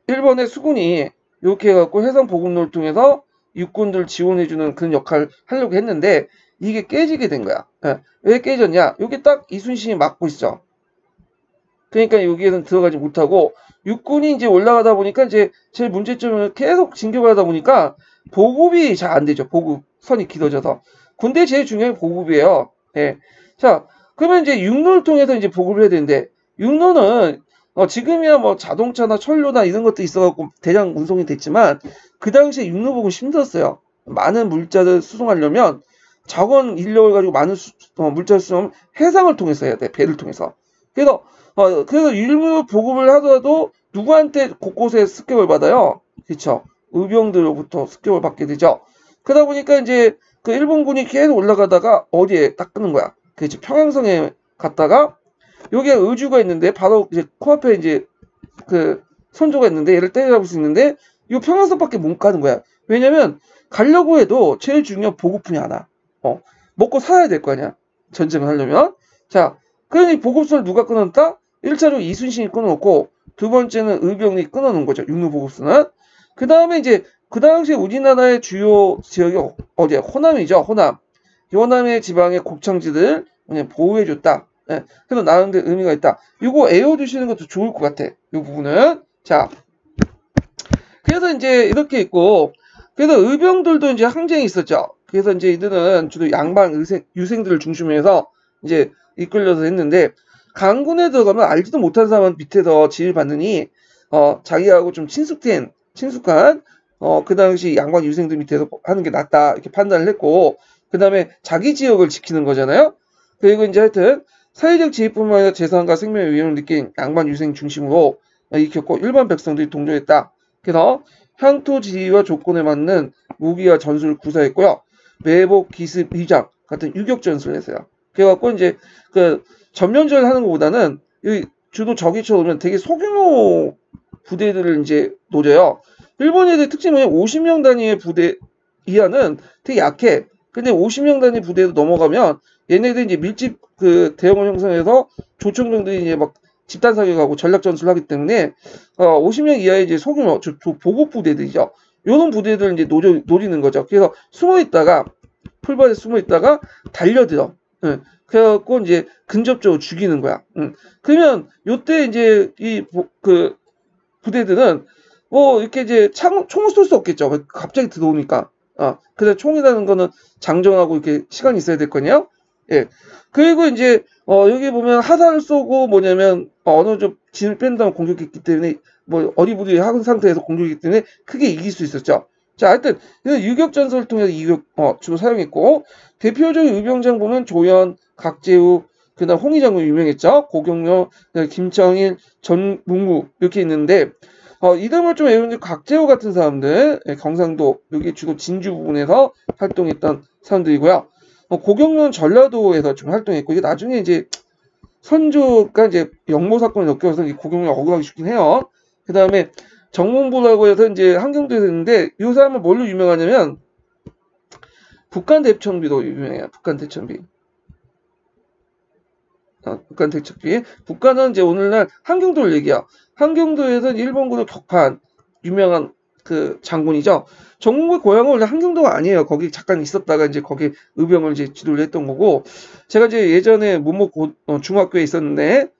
일본의 수군이 이렇게 해갖고 해상 보급로를 통해서 육군들 지원해주는 그런 역할을 하려고 했는데 이게 깨지게 된 거야. 예. 왜 깨졌냐? 여기 딱 이순신이 막고 있어. 그러니까 여기에는 들어가지 못하고 육군이 이제 올라가다 보니까 이제 제일 문제점은 계속 진격을 하다 보니까 보급이 잘 안 되죠. 보급선이 길어져서. 군대 제일 중요한 게 보급이에요. 예. 자, 그러면 이제 육로를 통해서 이제 보급을 해야 되는데 육로는 지금이야 뭐 자동차나 철로나 이런 것도 있어갖고 대량 운송이 됐지만 그 당시에 육로 보급 힘들었어요. 많은 물자를 수송하려면 자원 인력을 가지고 많은 물자를 수송하면 해상을 통해서 해야 돼. 배를 통해서. 그래서 일부 보급을 하더라도 누구한테 곳곳에 습격을 받아요. 그렇죠. 의병들로부터 습격을 받게 되죠. 그러다 보니까 이제 그 일본군이 계속 올라가다가 어디에 딱 끄는 거야. 그렇죠. 평양성에 갔다가 여기에 의주가 있는데 바로 이제 코앞에 이제 그 선조가 있는데 얘를 때려잡을 수 있는데 이 평양성밖에 못 가는 거야. 왜냐면 가려고 해도 제일 중요한 보급품이 하나. 먹고 살아야 될 거 아니야. 전쟁을 하려면. 자, 그러니 보급선을 누가 끊었다? 1차로 이순신이 끊어놓고 두 번째는 의병이 끊어놓은 거죠. 육로 보급선은. 그 다음에 이제 그 당시에 우리나라의 주요 지역이 어디야? 호남이죠. 호남. 호남의 지방의 곡창지들을 그냥 보호해줬다. 예. 그래서 나름대로 의미가 있다. 이거 외워두시는 것도 좋을 것 같아. 이 부분은. 자. 그래서 이제 이렇게 있고, 그래서 의병들도 이제 항쟁이 있었죠. 그래서 이제 이들은 주로 양반 유생들을 중심으로 해서 이제 이끌려서 했는데, 강군에 들어가면 알지도 못한 사람은 밑에서 지휘를 받느니, 자기하고 좀 친숙한, 그 당시 양반 유생들 밑에서 하는 게 낫다. 이렇게 판단을 했고, 그 다음에 자기 지역을 지키는 거잖아요. 그리고 이제 하여튼, 사회적 지위뿐만 아니라 재산과 생명의 위험을 느낀 양반 유생 중심으로 익혔고, 일반 백성들이 동조했다. 그래서 향토 지위와 조건에 맞는 무기와 전술을 구사했고요. 매복, 기습, 위장 같은 유격 전술을 했어요. 그래갖고 이제 그 전면전을 하는 것보다는 주로 적이 쳐오면 되게 소규모 부대들을 이제 노려요. 일본 애들 특징은 50명 단위의 부대 이하는 되게 약해. 근데 50명 단위 부대로 넘어가면 얘네들 이제 밀집 그 대형을 형성해서 조총병들이 이제 막 집단 사격하고 전략 전술을 하기 때문에 50명 이하의 이제 소규모 보급 부대들이죠. 요런 부대들 이제 노리는 거죠. 그래서 숨어 있다가 풀밭에 숨어 있다가 달려들어. 예. 그래갖고 이제 근접적으로 죽이는 거야. 그러면 요때 이제 그 부대들은 뭐 이렇게 이제 총을 쏠 수 없겠죠. 갑자기 들어오니까. 그래서 총이라는 거는 장전하고 이렇게 시간이 있어야 될 거냐? 예. 그리고 이제 여기 보면 하산을 쏘고 뭐냐면 어느 좀 진을 뺀 다음 공격했기 때문에 뭐 어리부리한 상태에서 공격했기 때문에 크게 이길 수 있었죠. 자, 하여튼 유격 전술을 통해서 주로 사용했고 대표적인 의병장 보면 조연, 각재우, 그다음 홍희 장군 유명했죠. 고경려, 김청일, 전문구 이렇게 있는데 이름을 좀 외우는 각재우 같은 사람들, 경상도 여기 주로 진주 부분에서 활동했던 사람들이고요. 고경려는 전라도에서 좀 활동했고 이게 나중에 이제 선조가 이제 영모 사건을 엮여서 고경려 억울하게 죽긴 해요. 그 다음에 정문부라고 해서 이제 한경도에서 있는데 이 사람은 뭘로 유명하냐면 북한대천비로 유명해요. 북한대천비. 북한대천비. 북한은 이제 오늘날 한경도를 얘기해요. 한경도에서 일본군을 격파한 유명한 그 장군이죠. 정문부의 고향은 원래 한경도가 아니에요. 거기 잠깐 있었다가 이제 거기 의병을 이제 지도를 했던 거고, 제가 이제 예전에 중학교에 있었는데,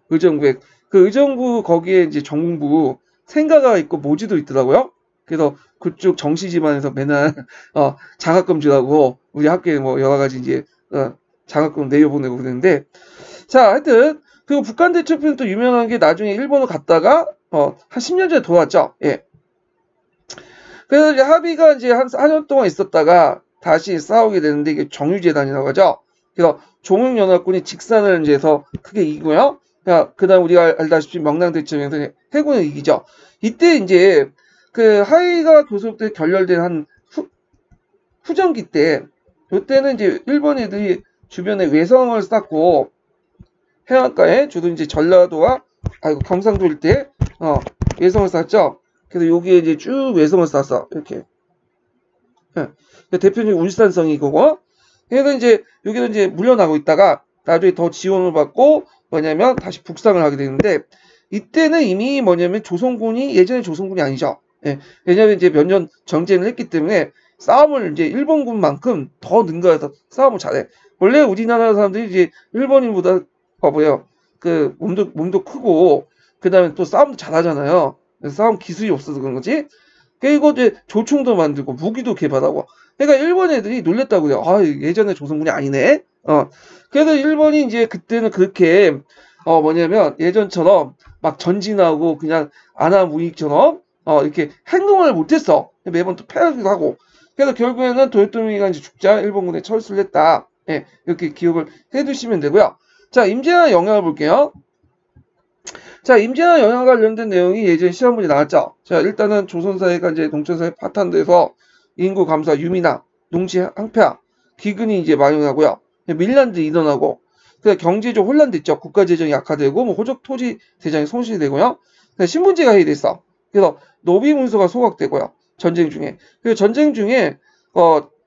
의정부에 그 의정부 거기에 이제 정문부 생가가 있고 모지도 있더라고요. 그래서 그쪽 정씨 집안에서 맨날 장학금 주라고 우리 학교에 뭐 여러 가지 이제 장학금 내려보내고 그랬는데, 자, 하여튼 그리고 북한 대첩은 또 유명한 게 나중에 일본으로 갔다가 한 10년 전에 돌아왔죠. 예. 그래서 이제 합의가 이제 한 4년 동안 있었다가 다시 싸우게 되는데 이게 정유재단이라고 하죠. 그래서 종육연합군이 직산을 이제 해서 크게 이기고요. 그 다음 우리가 알다시피 명랑대첩에서 해군을 이기죠. 이때 이제 그 하이가 교섭대 결렬된 한 후전기 때, 이때는 이제 일본 애들이 주변에 외성을 쌓고 해안가에 주로 이제 전라도와 경상도 일대 외성을 쌓았죠. 그래서 여기에 이제 쭉 외성을 쌓았어. 이렇게. 대표적인 울산성이 이거고. 그래서 이제 여기는 이제 물려나고 있다가 나중에 더 지원을 받고 뭐냐면 다시 북상을 하게 되는데, 이때는 이미 뭐냐면 조선군이 예전에 조선군이 아니죠. 예. 왜냐면 이제 몇 년 정쟁을 했기 때문에 싸움을 이제 일본군만큼 더 능가해서 싸움을 잘해. 원래 우리나라 사람들이 이제 일본인보다 그 몸도 크고 그다음에 또 싸움도 잘하잖아요. 싸움 기술이 없어서 그런 거지. 그리고 이제 조총도 만들고 무기도 개발하고. 그러니까 일본 애들이 놀랬다고요. 예전에 조선군이 아니네. 그래서 일본이 이제 그때는 그렇게 뭐냐면 예전처럼 막 전진하고 그냥 안하무익처럼 이렇게 행동을 못했어. 매번 또 패하기도 하고. 그래서 결국에는 도요토미가 이제 죽자 일본군에 철수를 했다. 예, 이렇게 기억을 해두시면 되고요. 자, 임진왜란 영향을 볼게요. 자, 임진왜란 영향 관련된 내용이 예전 시험 문제 나왔죠. 자, 일단은 조선사회가 이제 농촌사회 파탄돼서 인구 감소, 유민화, 농지 항폐화, 기근이 이제 만연하고요. 밀란도 일어나고, 경제적 혼란됐죠. 국가 재정이 악화되고, 뭐 호적 토지 대장이 손실이 되고요. 신분제가 해제됐어. 그래서 노비 문서가 소각되고요. 전쟁 중에. 그리고 전쟁 중에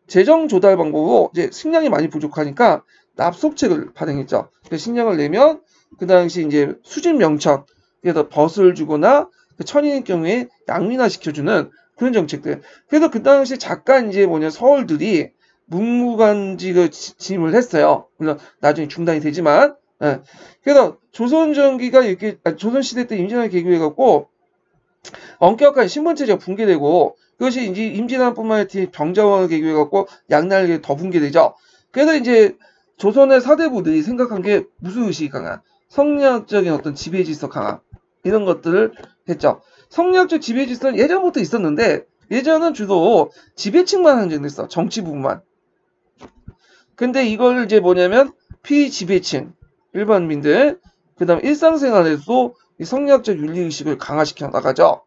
재정 조달 방법으로 이제 식량이 많이 부족하니까 납속책을 발행했죠. 식량을 내면 그 당시 이제 수집 명천, 그래서 벗을 주거나 천인의 경우에 양민화 시켜주는 그런 정책들. 그래서 그 당시 잠깐 이제 서울들이 문무관직을 진입을 했어요. 물론 나중에 중단이 되지만. 예. 그래서 조선전기가 이렇게 조선시대 때 임진왜란이 계기해갖고 엄격한 신분체제가 붕괴되고, 그것이 이제 임진왜란뿐만 아니라 병자호란을 계기해갖고 양날개 더 붕괴되죠. 그래서 이제 조선의 사대부들이 생각한 게 무슨 의식이 강한, 성리학적인 어떤 지배질서 강화, 이런 것들을 했죠. 성리학적 지배질서는 예전부터 있었는데, 예전은 주로 지배층만 항쟁됐어. 정치 부분만. 근데 이걸 이제 뭐냐면 피지배층, 일반민들, 그 다음 일상생활에서도 이 성리학적 윤리의식을 강화시켜 나가죠.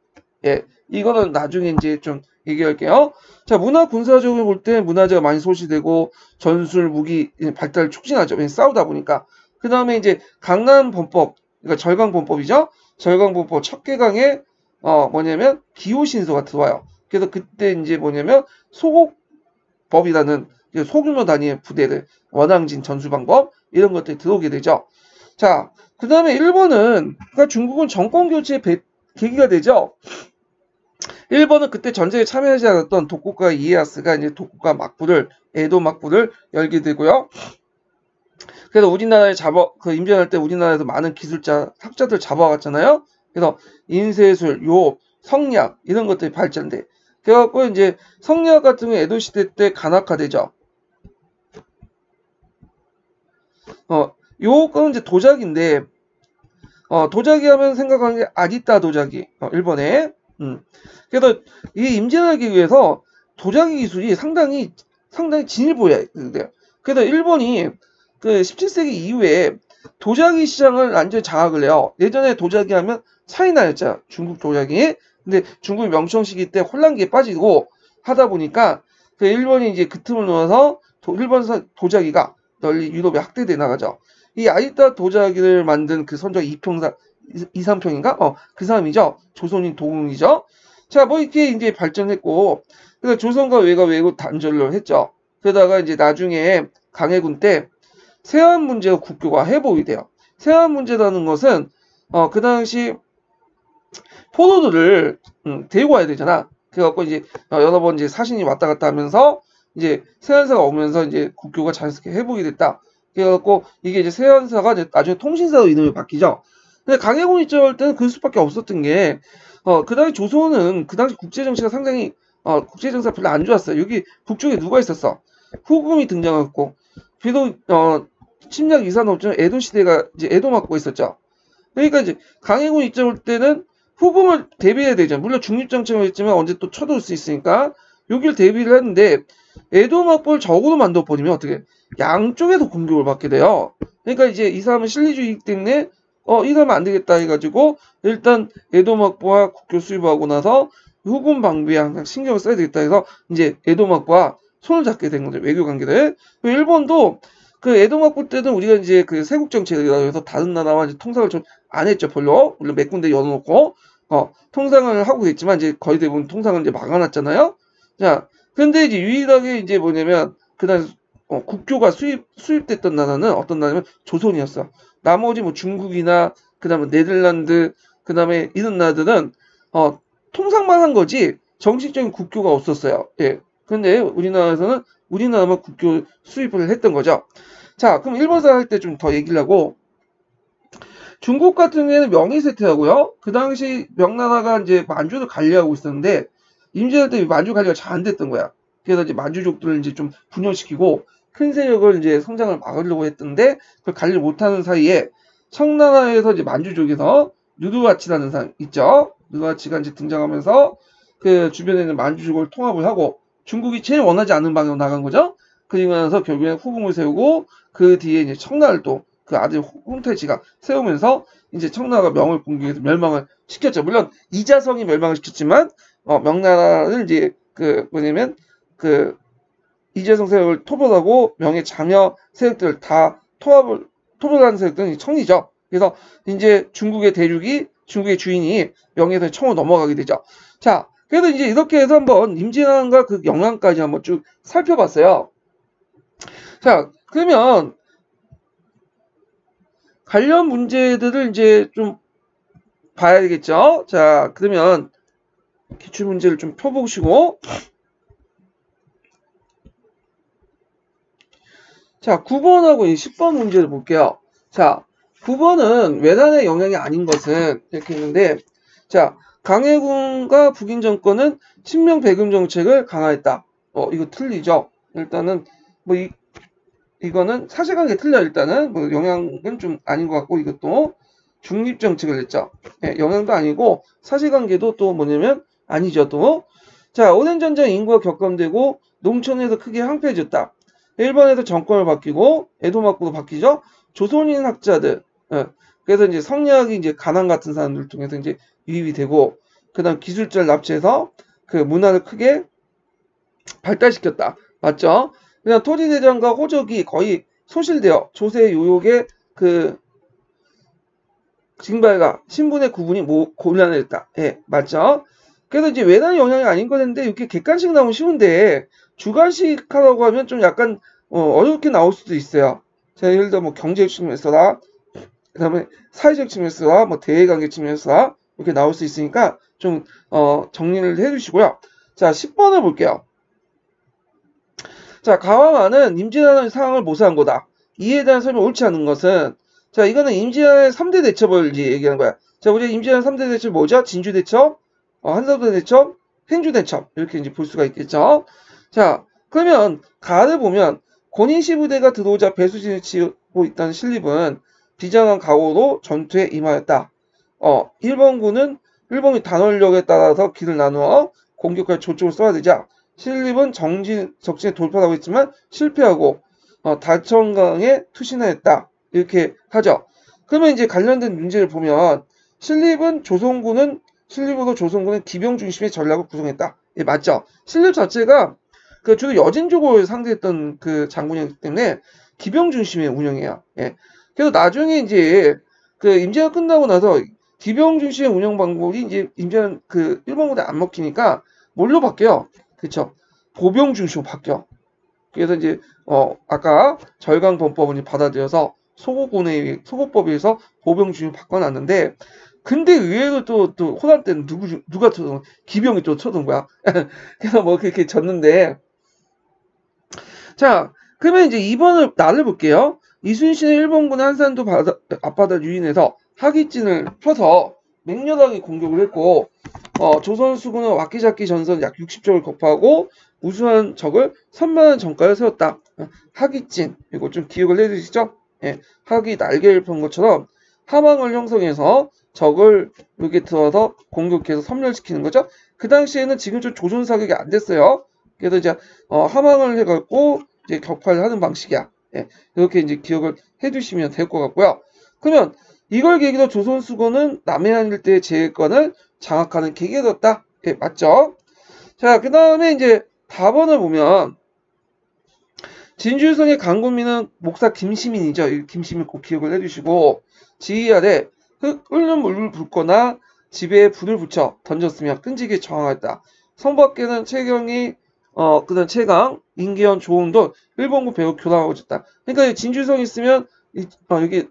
예, 이거는 나중에 이제 좀 얘기할게요. 자, 문화 군사적으로 볼 때 문화재가 많이 소실되고 전술 무기 발달을 촉진하죠. 왜냐면 싸우다 보니까. 그 다음에 이제 강남범법, 그러니까 절강범법이죠. 절강범법 첫 개강에 뭐냐면 기호신서가 들어와요. 그래서 그때 이제 뭐냐면 소곡법이라는 소규모 단위의 부대들, 원항진 전술 방법 이런 것들이 들어오게 되죠. 자, 그 다음에 일본은 그러니까 중국은 정권 교체 계기가 되죠. 일본은 그때 전쟁에 참여하지 않았던 도쿠가 이에야스가 이제 도쿠가 막부를 에도 막부를 열게 되고요. 그래서 우리나라에 임진할 때 우리나라에서 많은 기술자, 학자들 잡아왔잖아요. 그래서 인쇄술, 요, 성약 이런 것들이 발전돼. 그래갖고 이제 성약 같은 게 에도 시대 때 간학화되죠. 요거는 이제 도자기인데, 도자기 하면 생각하는 게 아디따 도자기, 일본에. 그래서 이 임진하기 위해서 도자기 기술이 상당히 진일보해야 돼요. 그래서 일본이 그 17세기 이후에 도자기 시장을 완전히 장악을 해요. 예전에 도자기 하면 차이나였죠. 중국 도자기. 근데 중국이 명청시기 때 혼란기에 빠지고 하다 보니까 그 일본이 이제 그 틈을 놓아서 일본 도자기가 널리 유럽에 확대돼 나가죠. 이 아디따 도자기를 만든 그 선조 이삼평인가? 그 사람이죠. 조선인 도공이죠. 자, 뭐 이렇게 이제 발전했고, 그래서 조선과 외가 외국 단절을 했죠. 그러다가 이제 나중에 강해군 때 세안 문제가 국교가 회복이 돼요. 세안 문제라는 것은 그 당시 포로들을 데리고 와야 되잖아. 그래갖고 이제 여러 번 이제 사신이 왔다 갔다 하면서 이제 세안사가 오면서 이제 국교가 자연스럽게 회복이 됐다. 그래갖고 이게 이제 세안사가 이제 나중에 통신사로 이름이 바뀌죠. 근데 강해군 입장할 때는 그럴 수밖에 없었던 게 그 당시 조선은 그 당시 국제정치가 상당히 국제정치가 별로 안 좋았어요. 여기 북쪽에 누가 있었어? 후금이 등장했고 비록 침략 이산 없지만 에도 시대가 이제 에도 맡고 있었죠. 그러니까 이제 강해군 입장할 때는 후금을 대비해야 되죠. 물론 중립정책을 했지만 언제 또 쳐들어올 수 있으니까 여기를 대비를 했는데 에도 막부를 적으로 만들어버리면 어떻게 양쪽에서 공격을 받게 돼요. 그러니까 이제 이 사람은 실리주의 때문에 이러면 안 되겠다 해가지고 일단 에도 막부와 국교 수립하고 나서 후금 방비에 항상 신경을 써야 되겠다 해서 이제 에도 막부와 손을 잡게 된 거죠. 외교 관계를. 일본도 그 에도 막부 때는 우리가 이제 그 세국 정책이라고 해서 다른 나라와 이제 통상을 좀 안 했죠. 별로. 물론 몇 군데 열어놓고 통상을 하고 있지만 이제 거의 대부분 통상을 이제 막아놨잖아요. 자, 근데 이제 유일하게 이제 뭐냐면 그다음 국교가 수입됐던 나라는 어떤 나라냐면 조선이었어. 나머지 뭐 중국이나 그다음에 네덜란드 그다음에 이런 나라들은 통상만 한 거지 정식적인 국교가 없었어요. 예. 근데 우리나라에서는 우리나라만 국교 수입을 했던 거죠. 자, 그럼 일본사 할 때 좀 더 얘기를 하고 중국 같은 경우에는 명의세태하고요. 그 당시 명나라가 이제 만주를 관리하고 있었는데 임진할 때 만주 관리가 잘 안 됐던 거야. 그래서 이제 만주족들을 이제 좀 분열시키고 큰 세력을 이제 성장을 막으려고 했던데 그걸 관리를 못하는 사이에 청나라에서 이제 만주족에서 누르하치라는 사람 있죠. 누르하치가 이제 등장하면서 그 주변에 있는 만주족을 통합을 하고 중국이 제일 원하지 않는 방향으로 나간 거죠. 그리고 나서 결국엔 후궁을 세우고 그 뒤에 이제 청나라를 또 그 아들 홍태지가 세우면서 이제 청나라가 명을 공격해서 멸망을 시켰죠. 물론 이자성이 멸망을 시켰지만 명나라를 이제 그 뭐냐면 그 이재성 세력을 토벌하고 명의 자녀 세력들을 다 토벌하는 세력들은 청이죠. 그래서 이제 중국의 대륙이 중국의 주인이 명예에서 청으로 넘어가게 되죠. 자, 그래서 이제 이렇게 해서 한번 임진왜란과 그 영향까지 한번 쭉 살펴봤어요. 자, 그러면 관련 문제들을 이제 좀 봐야 되겠죠. 자, 그러면 기출문제를 좀 펴보시고 자, 9번하고 10번 문제를 볼게요. 자, 9번은 외란의 영향이 아닌 것은 이렇게 있는데 자, 강해군과 북인 정권은 친명 배금 정책을 강화했다. 이거 틀리죠. 일단은 뭐 이거는 사실관계 틀려. 일단은 뭐 영향은 좀 아닌 것 같고 이것도 중립 정책을 했죠. 네, 영향도 아니고 사실관계도 또 뭐냐면 아니죠. 또 자, 오랜 전쟁 인구가 격감되고 농촌에서 크게 황폐해졌다. 일본에서 정권을 바뀌고 에도막부로 바뀌죠. 조선인 학자들 그래서 이제 성리학이 이제 가난 같은 사람들을 통해서 이제 유입이 되고 그다음 기술자를 납치해서 그 문화를 크게 발달시켰다. 맞죠? 그냥 토지대장과 호적이 거의 소실되어 조세 요역의 그 징발과 신분의 구분이 곤란했다. 예, 맞죠? 그래서 이제 외난 영향이 아닌 거는데 이렇게 객관식 나오면 쉬운데 주관식 하라고 하면 좀 약간 어렵게 나올 수도 있어요. 자, 예를 들어 뭐 경제적 측면에서나 그다음에 사회적 측면에서나 뭐 대외관계 측면에서나 이렇게 나올 수 있으니까 좀 정리를 해주시고요. 자, 10번을 볼게요. 자, 가와마는 임진왜란의 상황을 모사한 거다. 이에 대한 설명이 옳지 않은 것은, 자, 이거는 임진왜란의 3대 대첩을 이제 얘기하는 거야. 자, 우리 임진왜란 3대 대첩 뭐죠? 진주대첩, 한산도 대첩, 행주대첩 이렇게 이제 볼 수가 있겠죠. 자, 그러면 가를 보면 권인시 부대가 들어오자 배수진을 치고 있던 신립은 비장한 각오로 전투에 임하였다. 일본군은 일본이 단원력에 따라서 길을 나누어 공격할 조총을 써야 되자 신립은 적진에 돌파하고 있지만 실패하고 달천강에 투신하였다. 이렇게 하죠. 그러면 이제 관련된 문제를 보면 신립으로 조선군은 기병 중심의 전략을 구성했다. 예, 맞죠? 신립 자체가 그 주로 여진족을 상대했던 그 장군이기 때문에 기병 중심의 운영이에요. 예. 그래서 나중에 이제 그 임진왜란 끝나고 나서 기병 중심의 운영 방법이 이제 임진왜란 그 일본군에 안 먹히니까 뭘로 바뀌어요? 그쵸? 보병 중심으로 바뀌어. 그래서 이제 아까 절강범법을 받아들여서 소고법에 의해서 보병 중심으로 바꿔놨는데 근데 의외로 또 호남 때는 누가 쳐든 기병이 또 쳐든 거야. 그래서 뭐 그렇게 졌는데 자 그러면 이제 2번을 나를 볼게요. 이순신의 일본군의 한산도 앞바다 유인해서 하기진을 펴서 맹렬하게 공격을 했고 조선 수군은 와키자키 전선 약 60적을 격파하고 우수한 적을 선만한 전가를 세웠다. 하기진 이거 좀 기억을 해주시죠? 예, 하기 날개를 편 것처럼 하망을 형성해서 적을 여기 들어서 공격해서 섬멸시키는 거죠. 그 당시에는 지금 좀 조선 사격이 안 됐어요. 그래서 이제 하망을 해갖고 이제 격파를 하는 방식이야. 예, 이렇게 이제 기억을 해두시면 될 것 같고요. 그러면 이걸 계기로 조선 수군은 남해안 일대의 제해권을 장악하는 계기가 되었다. 예, 맞죠? 자, 그 다음에 이제 답원을 보면 진주성의 강군민은 목사 김시민이죠. 이 김시민 꼭 기억을 해주시고 지휘 아래 끓는 물을 붓거나 집에 불을 붙여 던졌으며 끈질기게 저항하였다. 성 밖에는 최경이 그다음 최강, 인기현, 조은도 일본군 배후 교란하고 있었다. 그러니까 진주성 있으면 여기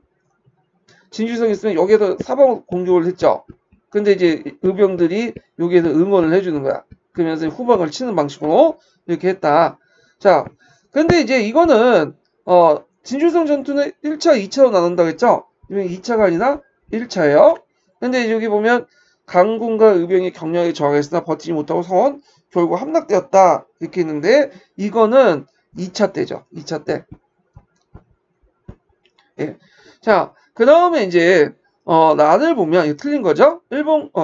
진주성 있으면 여기에서 사방 공격을 했죠. 근데 이제 의병들이 여기에서 응원을 해주는 거야. 그러면서 후방을 치는 방식으로 이렇게 했다. 자, 근데 이제 이거는 진주성 전투는 1차, 2차로 나눈다고 했죠? 이건 2차가 아니라 1차예요. 근데 여기 보면 강군과 의병이 격렬하게 저항했으나 버티지 못하고 성은 결국 함락되었다. 이렇게 했는데 이거는 2차 때죠. 2차 때. 예. 자, 그 다음에 이제 나를 보면 이거 틀린 거죠?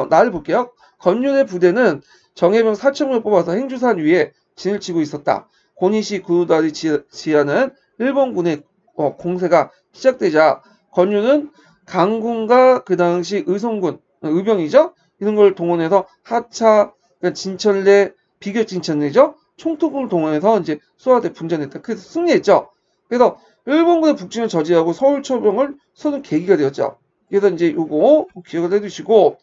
나를 볼게요. 건윤의 부대는 정예병 4,000명을 뽑아서 행주산 위에 진을 치고 있었다. 고니시 구다리 지하는 일본군의 공세가 시작되자 건윤은 강군과 그 당시 의성군, 의병이죠? 이런 걸 동원해서 하차, 그러니까 진천래, 비교 진천래죠? 총투구를 동원해서 이제 소화대 분전했다. 그래서 승리했죠. 그래서 일본군의 북진을 저지하고 서울 초병을 서는 계기가 되었죠. 그래서 이제 요거 기억을 해두시고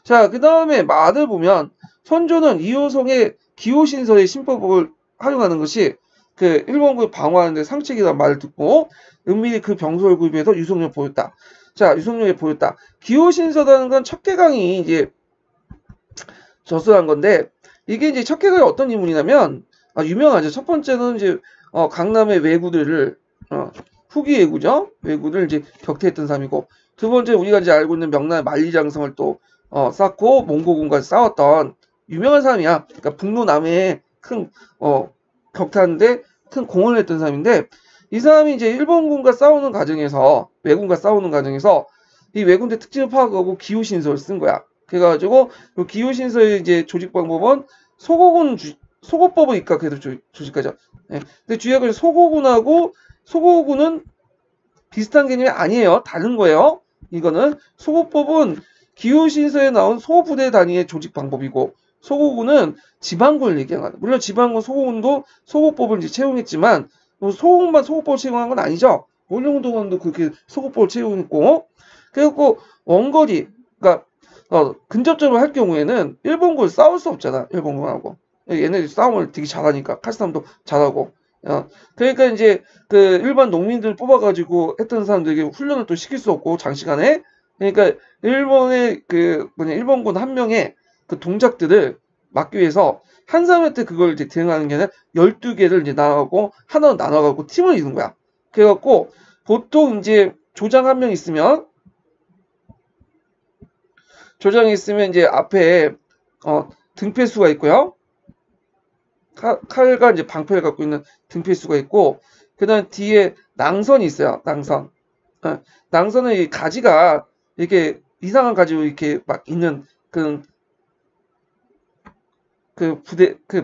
자, 그 다음에 말을 보면 선조는 이호성의 기호신서의 신법을 활용하는 것이 그 일본군을 방어하는데 상책이라는 말을 듣고 은밀히 그 병소를 구입해서 유성룡에 보였다. 자, 유성룡에 보였다. 기호신서라는 건 척계강이 이제 저술한 건데 이게 이제 척계강이 어떤 인물이냐면 유명하죠. 첫 번째는 이제 강남의 왜구들을 후기 왜구죠. 왜구를 이제 격퇴했던 사람이고 두 번째 우리가 이제 알고 있는 명나라 만리장성을 또 쌓고 몽고군과 싸웠던 유명한 사람이야. 그러니까 북로 남해에 큰 격퇴하는데 큰 공헌을 했던 사람인데 이 사람이 이제 일본군과 싸우는 과정에서 왜군과 싸우는 과정에서 이 왜군대 특징을 파악하고 기호신서를 쓴 거야. 그래가지고 그 기호신서의 이제 조직 방법은 소고법을 입각해서 조직하죠. 네. 근데 주의하고 소고군은 비슷한 개념이 아니에요. 다른 거예요. 이거는 소고법은 기호신서에 나온 소부대 단위의 조직 방법이고 소고군은 지방군을 얘기한 거예요. 물론 지방군 소고군도 소고법을 이제 채용했지만 소고군만 소고법을 채용한 건 아니죠. 원룡동원도 그렇게 소고법을 채용했고 그리고 원거리 그러니까 근접전을 할 경우에는 일본군 싸울 수 없잖아. 일본군하고. 얘네들이 싸움을 되게 잘하니까. 칼싸움도 잘하고. 그러니까 이제 그 일반 농민들 뽑아가지고 했던 사람들에게 훈련을 또 시킬 수 없고 장시간에. 그러니까 일본의 일본군 한 명의 그 동작들을 막기 위해서 한 사람한테 그걸 이제 대응하는 게 아니라 12개를 이제 나눠가고 하나로 나눠가고 팀을 이루는 거야. 그래갖고 보통 이제 조장 한 명 있으면 이제 앞에 등패수가 있고요. 칼과 이제 방패를 갖고 있는 등패수가 있고, 그 다음 뒤에 낭선이 있어요. 낭선. 낭선은 이 가지가 이렇게 이상한 가지로 이렇게 막 있는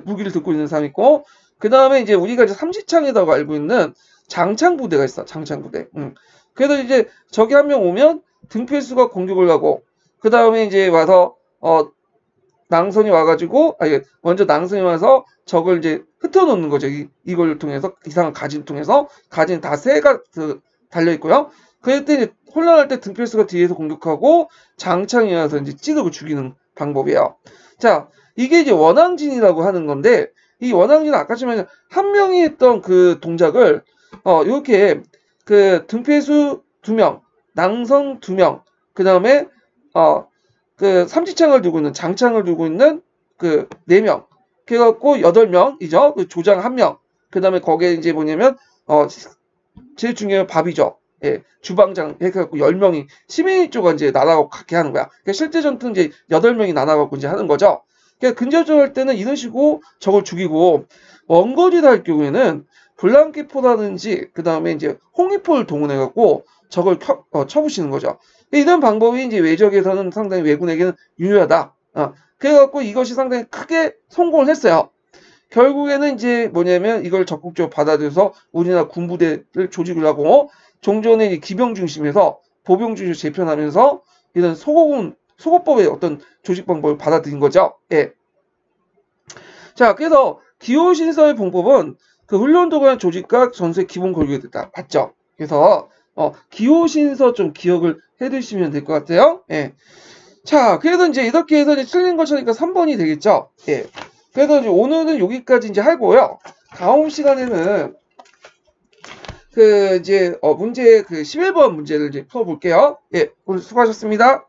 무기를 들고 있는 사람이 있고, 그 다음에 이제 우리가 이제 삼지창이라고 알고 있는 장창 부대가 있어. 장창 부대. 그래서 이제 적이 한 명 오면 등패수가 공격을 하고, 그 다음에 이제 와서 낭선이 와가지고 먼저 낭선이 와서 적을 이제 흩어놓는 거죠. 이걸 통해서 이상한 가지를 통해서 가지는 다 새가 달려 있고요. 그럴 때 이제 혼란할 때 등패수가 뒤에서 공격하고 장창이 와서 이제 찌르고 죽이는 방법이에요. 자, 이게 이제 원왕진이라고 하는 건데, 이 원왕진은 아까 전에 한 명이 했던 그 동작을 이렇게 그 등패수 2명, 낭선 2명, 그 다음에 그 삼지창을 두고 있는 장창을 두고 있는 그 4명, 그래갖고 8명이죠. 그 조장 1명, 그 다음에 거기에 이제 뭐냐면 제일 중요한 밥이죠. 예, 주방장 해갖고 10명이 시민이 쪽은 이제 나눠갖고 갖게 하는 거야. 그러니까 실제 전투는 이제 8명이 나눠갖고 이제 하는 거죠. 그러니까 근접전 할 때는 이런 식으로 적을 죽이고, 원거리를 할 경우에는 블랑키포라든지 그 다음에 이제 홍위포를 동원해갖고 적을 쳐부시는 거죠. 이런 방법이 이제 외적에서는 상당히 왜군에게는 유효하다. 그래갖고 이것이 상당히 크게 성공을 했어요. 결국에는 이제 뭐냐면 이걸 적극적으로 받아들여서 우리나라 군부대를 조직을 하고 종전의 기병 중심에서 보병 중심으로 재편하면서 이런 소고법의 어떤 조직 방법을 받아들인 거죠. 예. 자, 그래서 기호신서의 봉법은 그 훈련도관 조직과 전술의 기본 골격이 됐다. 맞죠? 그래서 기호신서 좀 기억을 해두시면 될 것 같아요. 예. 자, 그래서 이제 이렇게 해서 이제 틀린 거 쳐니까 3번이 되겠죠? 예. 그래서 이제 오늘은 여기까지 이제 하고요. 다음 시간에는 문제 11번 문제를 이제 풀어볼게요. 예. 오늘 수고하셨습니다.